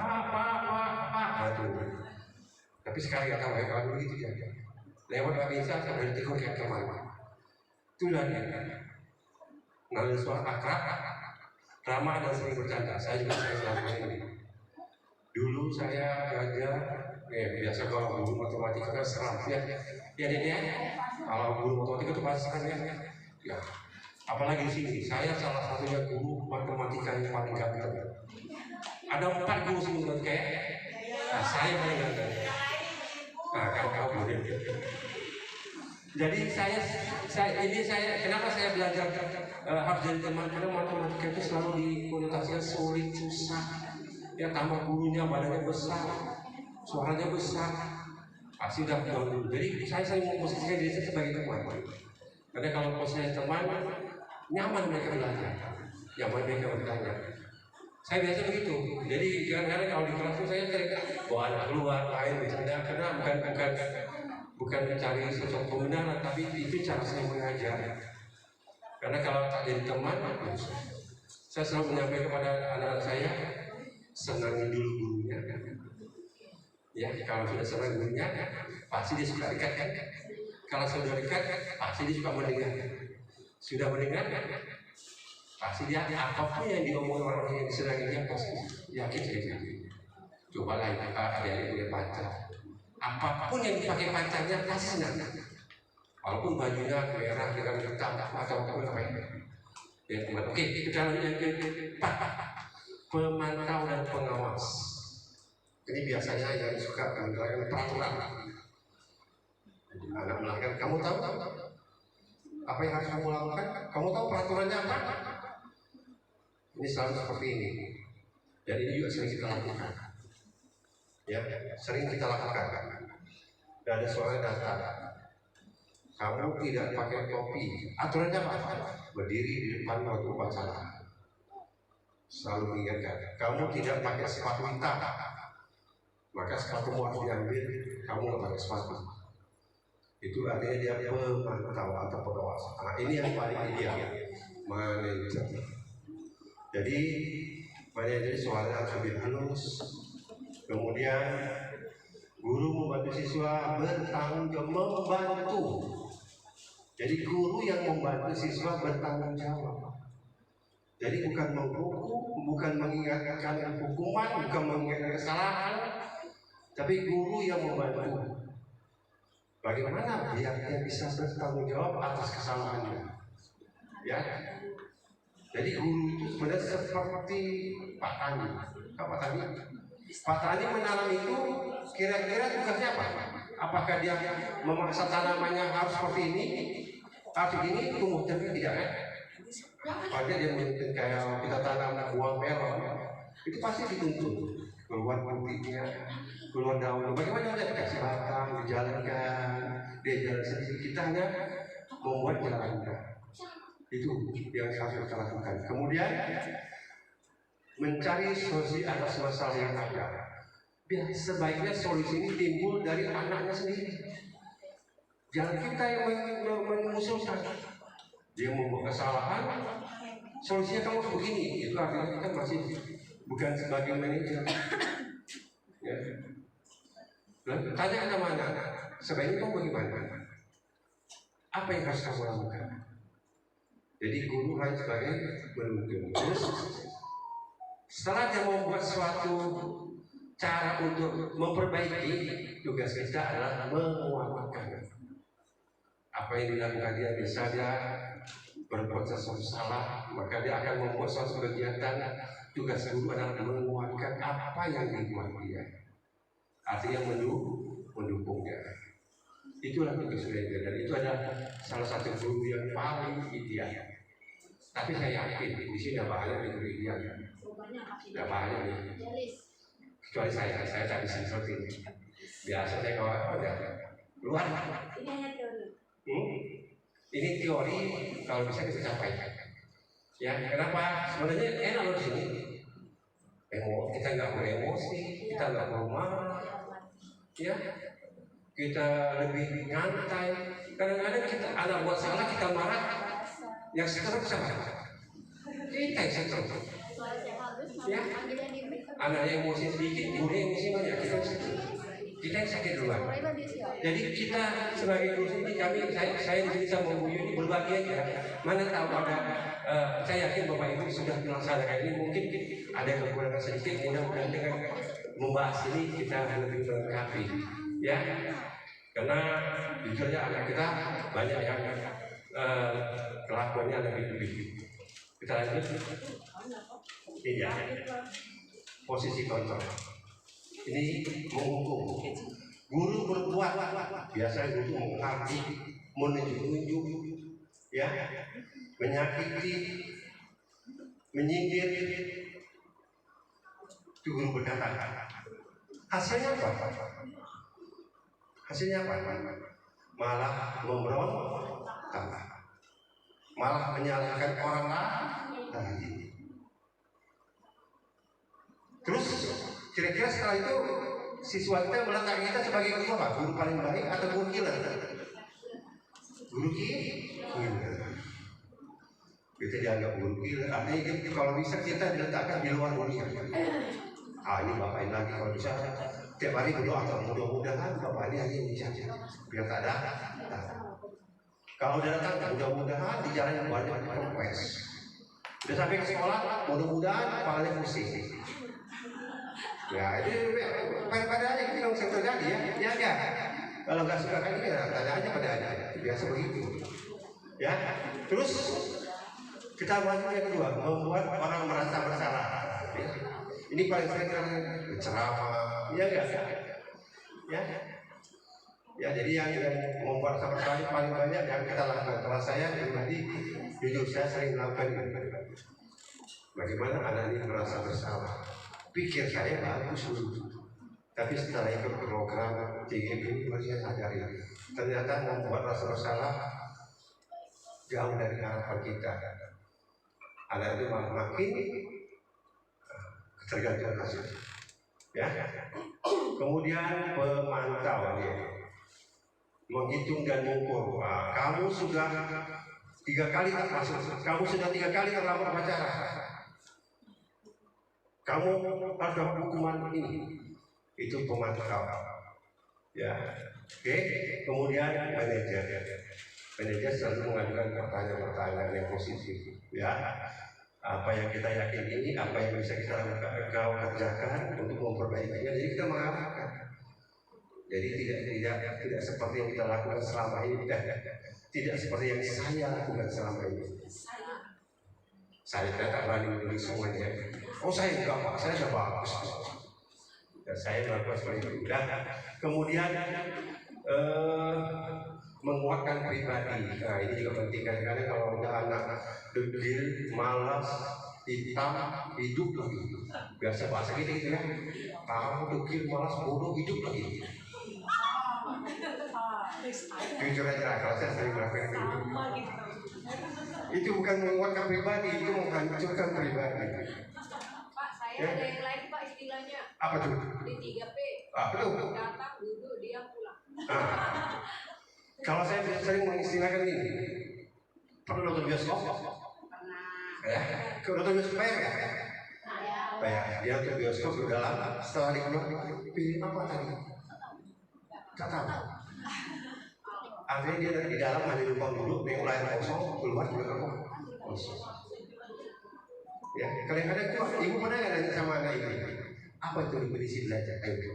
tapi sekarang nggak tahu ya kalau dulu gitu ya. Lewat Pak Bisa sampai ditegur kayak teman. Itulah dia. Nada suara akrab, ramah dan sering bercanda. Saya juga sering melakukan ini. Dulu saya belajar, biasa kalau guru matematika kan seram ya. Kalau guru matematika itu pasti seram ya. Ya. Apalagi di sini, saya salah satunya guru matematika yang paling ganteng. Ada 4 guru sini kayak, saya paling ganteng. Kan kau boleh. Jadi saya kenapa saya belajar harus jadi teman, karena matematika itu selalu dikonotasikan sulit, susah. Ya tambah gurunya badannya besar, suaranya besar, pasti udah dulu. Jadi saya sering memposisikan diri saya sebagai teman. Karena kalau posisinya teman, nyaman mereka belajar, nyaman mereka bertanya. Saya biasa begitu. Jadi kadang-kadang kalau di kelas itu saya sering bawa anak keluar main bercanda, karena bukan mencari sosok pembenaran, tapi itu cara saya mengajar. Karena kalau tak jadi teman, saya selalu menyampaikan kepada anak-anak saya, senangi dulu gurunya. Ya, kalau sudah senang gurunya, pasti dia suka dekat kan? Kalau sudah dekat, pasti dia suka mendengar. Sudah mendengar, pasti dia apapun yang diomongin orang yang disenanginya pasti yakin saya. Cobalah adik-adik punya pacar. Apapun yang dipakai pacarnya pasti senang. Walaupun bajunya merah dengan hitam atau apa ya teman. Oke, kita yang keempat, pemantau dan pengawas. Ini biasanya yang suka melanggar peraturan. Anak melanggar, kamu tahu apa yang harus kamu lakukan? Kamu tahu peraturannya apa? Ini selalu seperti ini. Jadi ini juga sering kita lakukan. Ya, sering kita lakukan. Dan ada suara datang. Kamu tidak pakai topi. Aturannya apa? Berdiri di depan waktu upacara. Selalu mengingatkan. Kamu tidak pakai sepatu hitam. Maka sepatumu harus diambil. Kamu nggak pakai sepatu. Itu artinya dia pemantau atau pengawas. Nah, ini yang paling ideal. Manajer. Jadi manajer suara harus lebih halus. Kemudian guru membantu siswa bertanggung jawab membantu. Jadi guru yang membantu siswa bertanggung jawab. Jadi bukan menghukum, bukan mengingatkan hukuman, bukan mengingatkan kesalahan, tapi guru yang membantu. Bagaimana biar dia bisa bertanggung jawab atas kesalahannya? Ya. Jadi guru itu sebenarnya seperti Pak Tani. Pak Tani. Pak Tani menanam itu kira-kira tugasnya apa? Apakah dia memaksa tanamannya harus seperti ini? Harus begini tumbuh tapi tidak kan? Pada dia menuntut kayak kita tanam buah melon, itu pasti dituntut keluar putihnya, keluar daun. Bagaimana dia dikasih batang, dijalankan, dia jalan sendiri. Kita hanya membuat jalannya. Itu yang harus kita lakukan. Kemudian mencari solusi atas masalah yang ada. Biar sebaiknya solusi ini timbul dari anaknya sendiri. Jangan kita yang mengusulkan. Dia membuat kesalahan, solusinya kamu begini. Itu artinya kita masih bukan sebagai manajer. Ya. Tanya ke mana? Sebaiknya kamu bagaimana? Apa yang harus kamu lakukan? Jadi guru hanya sebagai penuntun. Terus setelah dia membuat suatu cara untuk memperbaiki, tugas kita adalah menguatkan. Apa yang dilakukan dia, bisa dia berbuat sesuatu salah, maka dia akan membuat suatu kegiatan. Tugas guru adalah menguatkan apa yang dibuat dia. Artinya mendukungnya. Itulah tugas dia, dan itu adalah salah satu guru yang paling ideal. Tapi saya yakin di sini ada banyak guru ideal. Tidak banyak nih. Kecuali saya tak bisa seperti ini. Biasa saya kalau ada luar. Ini hanya teori. Ini teori kalau bisa kita capai. Ya, kenapa? Sebenarnya enak loh di sini. Kita nggak beremosi, kita nggak bermarah. Ya, kita lebih nyantai. Kadang-kadang kita anak buat salah kita marah, yang sekarang sama. Kita yang sekarang. Ya, anak yang emosi sedikit, guru yang emosi banyak. Kita yang sakit duluan. Jadi kita sebagai guru ini saya di sini sama Bu Yuni berbagi aja. Mana tahu ada saya yakin Bapak Ibu sudah melaksanakan ini, mungkin ada kekurangan sedikit. Mudah-mudahan dengan membahas ini kita lebih melengkapi, ya. Karena jujurnya anak kita banyak yang kelakuannya lebih. Kita lanjut. Ini ya. Posisi kontrol. Ini menghukum. Guru berbuat, biasanya guru menghakimi, menunjuk-nunjuk, ya, menyakiti, menyindir. Itu guru berkata. Hasilnya apa? Hasilnya apa? Malah memberontak, malah menyalahkan orang lain. Terus kira-kira setelah itu siswa kita meletakkan kita sebagai guru apa? Guru paling baik atau guru killer? Guru killer. Kita dianggap guru killer. Artinya kalau bisa kita diletakkan di luar dunia. Ini bapak ini lagi kalau bisa tiap hari berdoa, mudah-mudahan bapak ini hanya ini saja biar tak ada. Kalau udah datang mudah-mudahan di jalan yang banyak kompres. Udah sampai ke sekolah mudah-mudahan kepalanya pusing. Ya itu pada aja gitu yang sering terjadi ya enggak. Kalau nggak suka kan ini tanya aja pada aja. Biasa begitu. Ya. Terus kita lanjut yang kedua, membuat orang merasa bersalah. Ya. Ini paling sering ceramah, ya enggak? Ya, jadi yang membuat sama sekali paling banyak yang kita lakukan. Kalau saya pribadi, jujur saya sering melakukan ini. Bagaimana anak ini merasa bersalah? Pikir saya bagus dulu, tapi setelah ikut program TGP ini baru saya sadari ternyata membuat rasa bersalah jauh dari harapan kita. Anak itu malah makin tergantung hasil. Ya. Kemudian pemantau dia menghitung dan mengukur. Kamu sudah 3 kali tak masuk. Kamu sudah 3 kali terlambat upacara. Kamu harus dapat hukuman ini. Itu pemantau. Ya. Oke. Kemudian manajer. Manajer selalu mengajukan pertanyaan-pertanyaan yang positif. Ya. Apa yang kita yakin ini, apa yang bisa kita kerjakan untuk memperbaikinya. Jadi kita mengarahkan. Jadi tidak seperti yang kita lakukan selama ini, tidak seperti yang saya lakukan selama ini. Saya tidak berani menulis semuanya. Saya enggak Pak, saya sudah bagus. Dan saya melakukan seperti itu. Dan kemudian menguatkan pribadi. Nah ini juga penting kadang-kadang kalau udah anak degil, malas, hitam, hidup lagi. Biasa bahasa gitu ya. Kamu degil, malas, bodoh, hidup lagi. Jujur aja kalau saya sering melakukan itu bukan menguatkan pribadi, itu menghancurkan pribadi. Pak, saya ada yang lain Pak istilahnya. Apa tuh? Di 3P. Apa tuh? Datang, duduk, diam, pulang. Kalau saya sering mengistilahkan ini, pernah nonton bioskop? Ya, nonton bioskop ya? Dia nonton bioskop udah lama. Setelah dikeluar, pilih apa tadi? Tak tahu. Akhirnya dia di dalam hanya numpang dulu, nengok layar kosong, keluar juga kosong. Ya, kadang-kadang tuh ibu pernah nggak nanya sama anak ibu, apa itu definisi belajar? Ayo,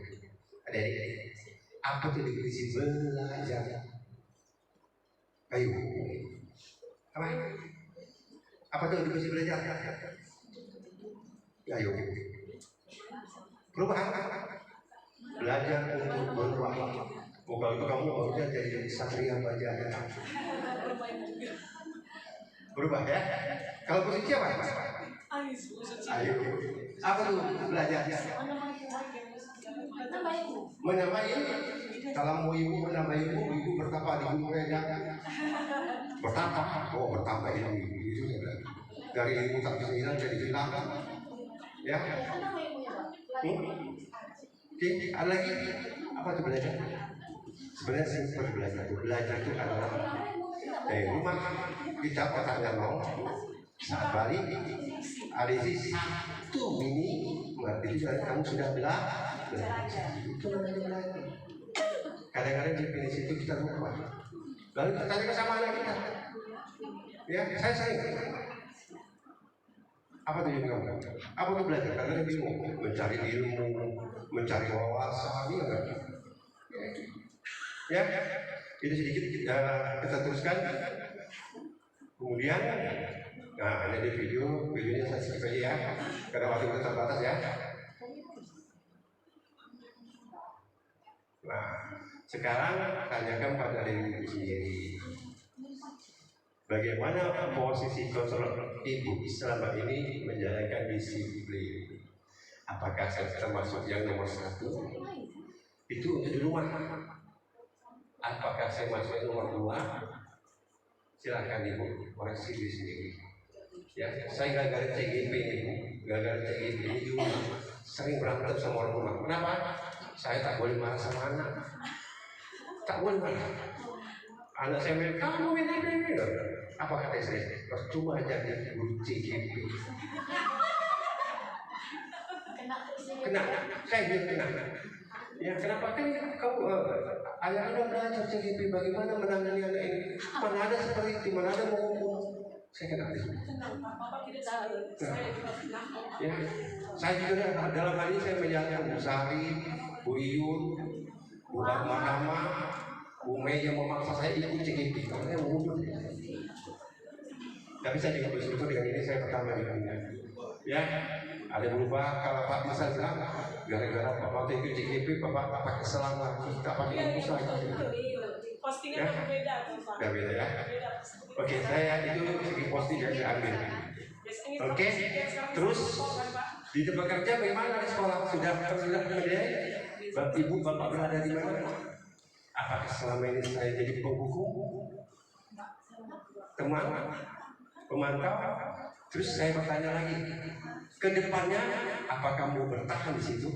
adik-adik, apa itu definisi belajar? Ayo, apa itu definisi belajar? Ayo, perubahan, belajar untuk berubah. Bukan itu kamu harusnya jadi satria bajanya. Berubah ya? Kalau posisi apa? Ayo, apa tuh belajar? Menamai. Kalau mau ibu menamai ibu bertapa di gunung Redan. Bertapa, bertambah ilmu itu dari ilmu tak bisa hilang jadi hilang. Ya. Oke, ada lagi apa tuh belajar? Sebenarnya simpel belajar itu adalah dari rumah kita kotaknya nol saat balik ada isi 1 mini berarti kamu sudah belajar itu namanya. Kadang-kadang definisi itu kita lupa lalu kita tanya sama anak kita ya saya apa tuh yang kamu apa tuh belajar karena bingung mencari ilmu mencari wawasan ini enggak ya itu sedikit kita teruskan kemudian nah ini videonya saya skip aja ya karena waktu kita terbatas ya. Nah sekarang tanyakan pada diri sendiri bagaimana posisi konselor ibu selama ini menjalankan disiplin. Apakah saya termasuk yang nomor 1 itu untuk di rumah? Apakah saya masuk nomor 2? Silakan ibu koreksi diri sendiri. Ya, saya gagal CGP ini, gagal CGP ini di rumah. sering berantem sama orang rumah. Kenapa? Saya tak boleh marah sama anak. Tak boleh marah. Anak saya bilang, kamu ini. Apa kata saya? Percuma jadi guru CGP. Kena. Saya bilang kena. Ya kenapa kan kamu ayah anda belajar CGP bagaimana menangani anak ini? Mana ada seperti itu, mana ada menghukum. Saya kena. Ya, saya juga dalam hal ini saya menjalankan Bu Sari, Bu Iyun, Bu Rahma, Bu Mei yang memaksa saya ikut CGP karena saya menghukum. Tapi saya juga bersyukur dengan ini saya pertama di dunia. Ya, ada berubah kalau Pak Misal bilang gara-gara Pak mau ikut CGP, Bapak pakai selang lagi, tak pakai bungkus lagi. Postingan berbeda, Pak. Berbeda ya. Oke, saya itu segi posting yang saya ambil. Oke, terus di tempat kerja bagaimana di sekolah sudah kemudian ibu bapak berada di mana? Apakah selama ini saya jadi penghukum, teman, pemantau? Terus saya bertanya lagi, ke depannya apakah mau bertahan di situ?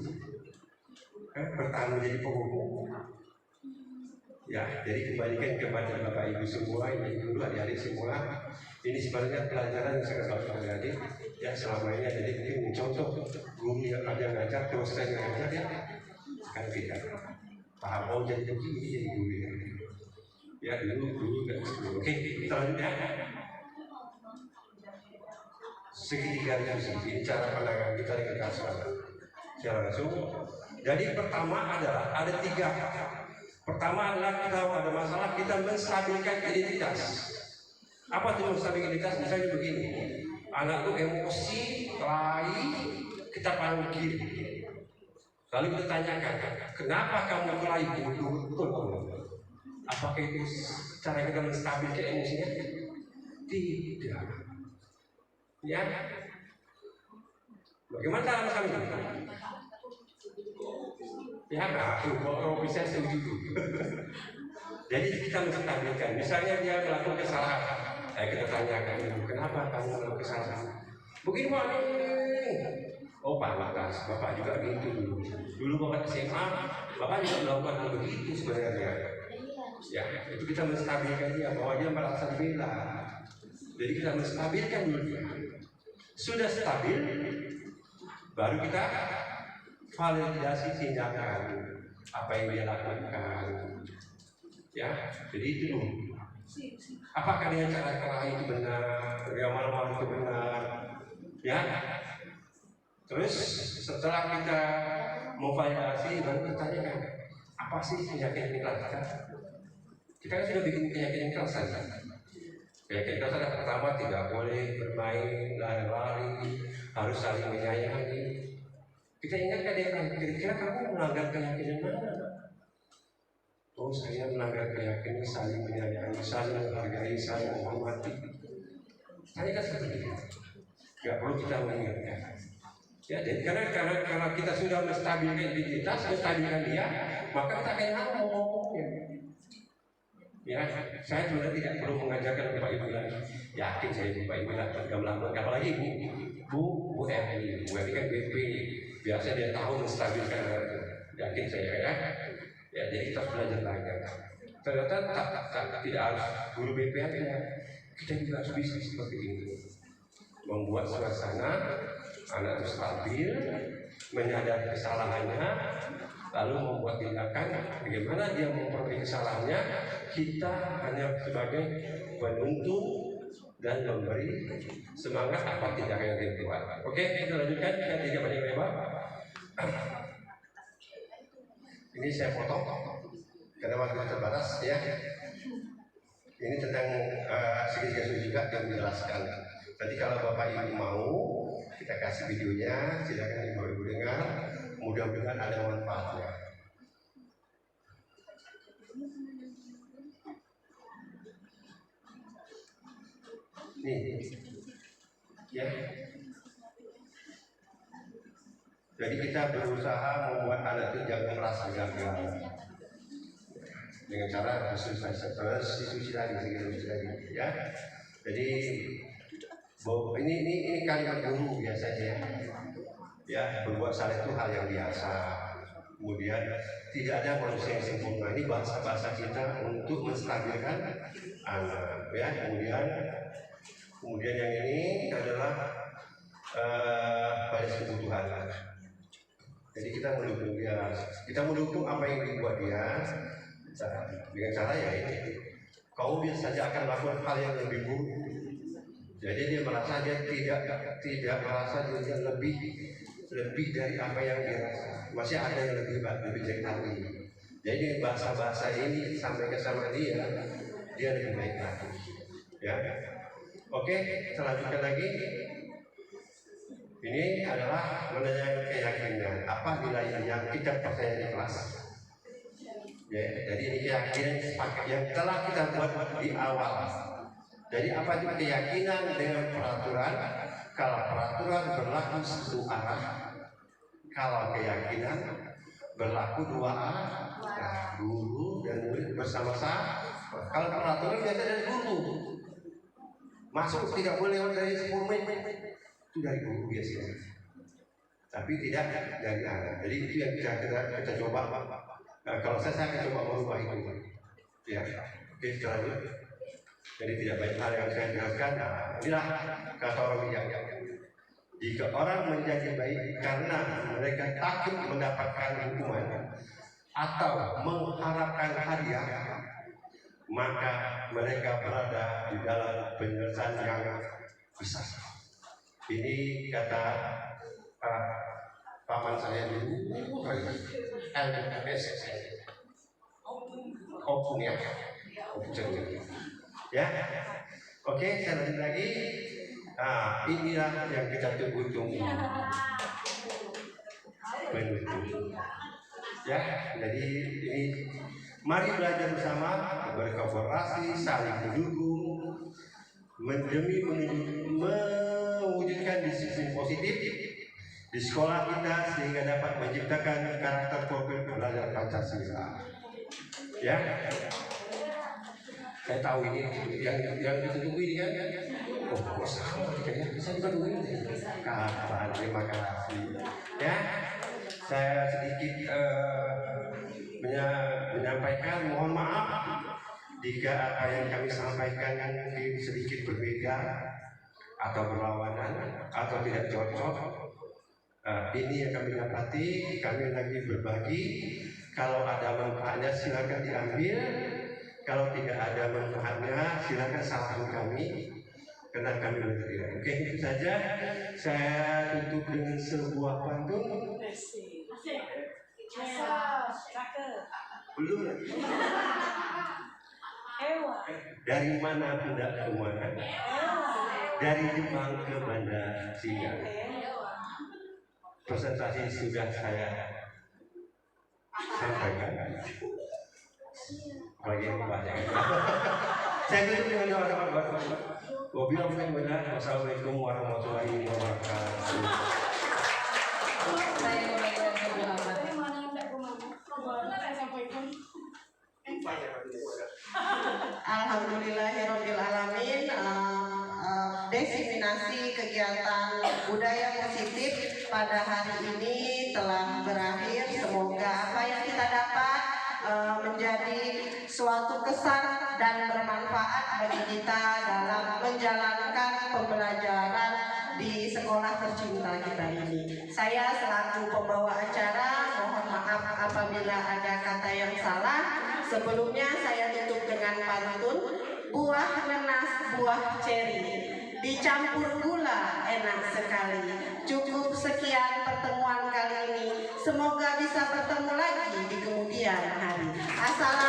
Bertahan menjadi penghukum? Ya, jadi kembalikan kepada Bapak Ibu semua, Ibu Guru, adik-adik semua. Ini sebenarnya pelajaran yang sangat bagus adik-adik. Ya, selama ini jadi mungkin mencontoh guru yang ada ngajar, dosen yang ngajar ya. Kan tidak. Paham mau jadi begini jadi guru ya. Ya, dulu nggak bisa. Oke, selanjutnya. Segitiga ini cara pandangan kita dengan kasar. Secara langsung. Jadi pertama adalah ada 3. Pertama adalah kita ada masalah kita menstabilkan identitas. Apa itu menstabilkan identitas? Misalnya begini, anak itu emosi, kelahi, kita panggil. Lalu kita tanyakan, kenapa kamu kelahi? Betul. Apakah itu cara kita menstabilkan emosinya? Tidak. Ya. Bagaimana cara menstabilkan? Ya, kalau bisa setuju. Jadi kita menstabilkan. Misalnya dia melakukan kesalahan, kita tanyakan, kenapa kamu melakukan kesalahan? Begini Pak. Oh Pak, matas. Bapak juga gitu dulu. Dulu Bapak SMA, Bapak juga melakukan hal begitu sebenarnya. Ya, itu kita menstabilkan dia bahwa dia merasa dibela. Jadi kita menstabilkan dulu dia. Sudah stabil, baru kita validasi tindakan apa yang dia lakukan, ya. Jadi itu apakah dengan cara kelahi itu benar, dengan malam-malam itu benar, ya. Terus setelah kita memvalidasi baru kita tanyakan apa sih keyakinan kita? Kita kan sudah bikin keyakinan keras kan? Keyakinan keras ada pertama tidak boleh bermain lari-lari, harus saling menyayangi. Kita ingatkan dia, kira-kira kamu melanggar keyakinan mana? Oh, saya melanggar keyakinan saling menyayangi, saling menghargai, saling menghormati. Saya kan seperti itu. Gak perlu kita mengingatkan. Ya, jadi karena kita sudah menstabilkan identitas, menstabilkan dia, maka kita akan tahu ngomongnya. Ya, saya sebenarnya tidak perlu mengajarkan Bapak Ibu lagi. Yakin saya Bapak Ibu lagi, apalagi Bu Emi kan BP. Biasa dia tahu menstabilkan, yakin saya ya. Ya, jadi kita belajar lagi. Ternyata tidak harus guru BP aja. Kita juga harus bisa seperti ini. Membuat suasana anak itu stabil, menyadari kesalahannya, lalu membuat tindakan. Bagaimana dia memperbaiki kesalahannya? Kita hanya sebagai penuntut dan memberi semangat apa tindakan yang dia buat. Oke, kita lanjutkan. Kita tidak banyak lebar. Ini saya potong karena waktu terbatas ya. Ini tentang segitiga juga yang menjelaskan. Nanti kalau Bapak Ibu mau, kita kasih videonya, silakan Ibu dengar. Mudah-mudahan ada manfaatnya. Nih, ya. Jadi kita berusaha membuat anak itu jangan merasa gagal dengan cara selesai terus diskusi lagi, ya. Jadi ini kalimat guru biasanya ya. Ya, berbuat salah itu hal yang biasa. Kemudian tidak ada manusia yang sempurna. Ini bahasa kita untuk menstabilkan anak. Ya, kemudian yang ini adalah baris kebutuhan. Jadi kita mendukung dia. Kita mendukung apa yang dibuat dia dengan cara ya ini. Kau bisa saja akan melakukan hal yang lebih buruk. Jadi dia merasa dia tidak merasa dia lebih dari apa yang dia rasa. Masih ada yang lebih jelek lagi. Jadi bahasa ini sampai ke sama dia lebih baik lagi. Ya. Oke, selanjutnya lagi. Ini adalah mengenai keyakinan. Apa nilai yang kita percaya di kelas? Ya, jadi ini keyakinan yang telah kita buat di awal. Jadi apa itu keyakinan dengan peraturan? Kalau peraturan berlaku satu arah, kalau keyakinan berlaku dua arah, nah, guru dan murid bersama-sama. Kalau peraturan biasa dari guru, masuk tidak boleh lewat dari 10 menit, itu dari guru biasanya. Tapi tidak dari anak. Jadi itu yang kita coba. Nah, kalau saya akan coba merubah itu. Ya, oke, lanjut. Jadi tidak banyak hal yang saya jelaskan. Nah, inilah kata orang bijak. Jika orang menjadi baik karena mereka takut mendapatkan hukuman atau mengharapkan hadiah, maka mereka berada di dalam penyelesaian yang besar. Ini kata paman saya dulu, LDS, Opung ya, ya. Oke, saya lanjut lagi. Nah, inilah yang kita tunggu-tunggu. Ya, jadi ini mari belajar bersama, berkolaborasi, saling mendukung, demi mewujudkan disiplin positif di sekolah kita sehingga dapat menciptakan karakter profil belajar Pancasila. Ya, saya tahu ini yang ditunggu ini kan. Oh, kok sama kayaknya bisa juga tungguin deh. Kapan? Terima kasih. Ya, saya sedikit menyampaikan, mohon maaf jika apa yang kami sampaikan mungkin sedikit berbeda atau berlawanan atau tidak cocok. Ini yang kami dapati, kami lagi berbagi. Kalau ada manfaatnya silakan diambil. Kalau tidak ada manfaatnya silakan salahkan kami. Karena kami belajar. Oke, itu saja. Saya tutup dengan sebuah pantun. Belum. Dari mana hendak ke mana? Dari Jepang ke Bandar Singa. Presentasi sudah saya sampaikan. Apalagi yang banyak. Saya tutup dengan doa. Wassalamualaikum warahmatullahi wabarakatuh. Alhamdulillahirobbilalamin. Diseminasi kegiatan budaya positif pada hari ini telah berakhir. Semoga apa yang kita dapat menjadi suatu kesan dan bermanfaat bagi kita dalam menjalankan pembelajaran di sekolah tercinta kita ini. Saya selaku pembawa acara mohon maaf apabila ada kata yang salah. Sebelumnya saya tutup dengan pantun. Buah nanas, buah ceri, dicampur gula enak sekali. Cukup sekian pertemuan kali ini. Semoga bisa bertemu lagi di kemudian hari. Assalamualaikum.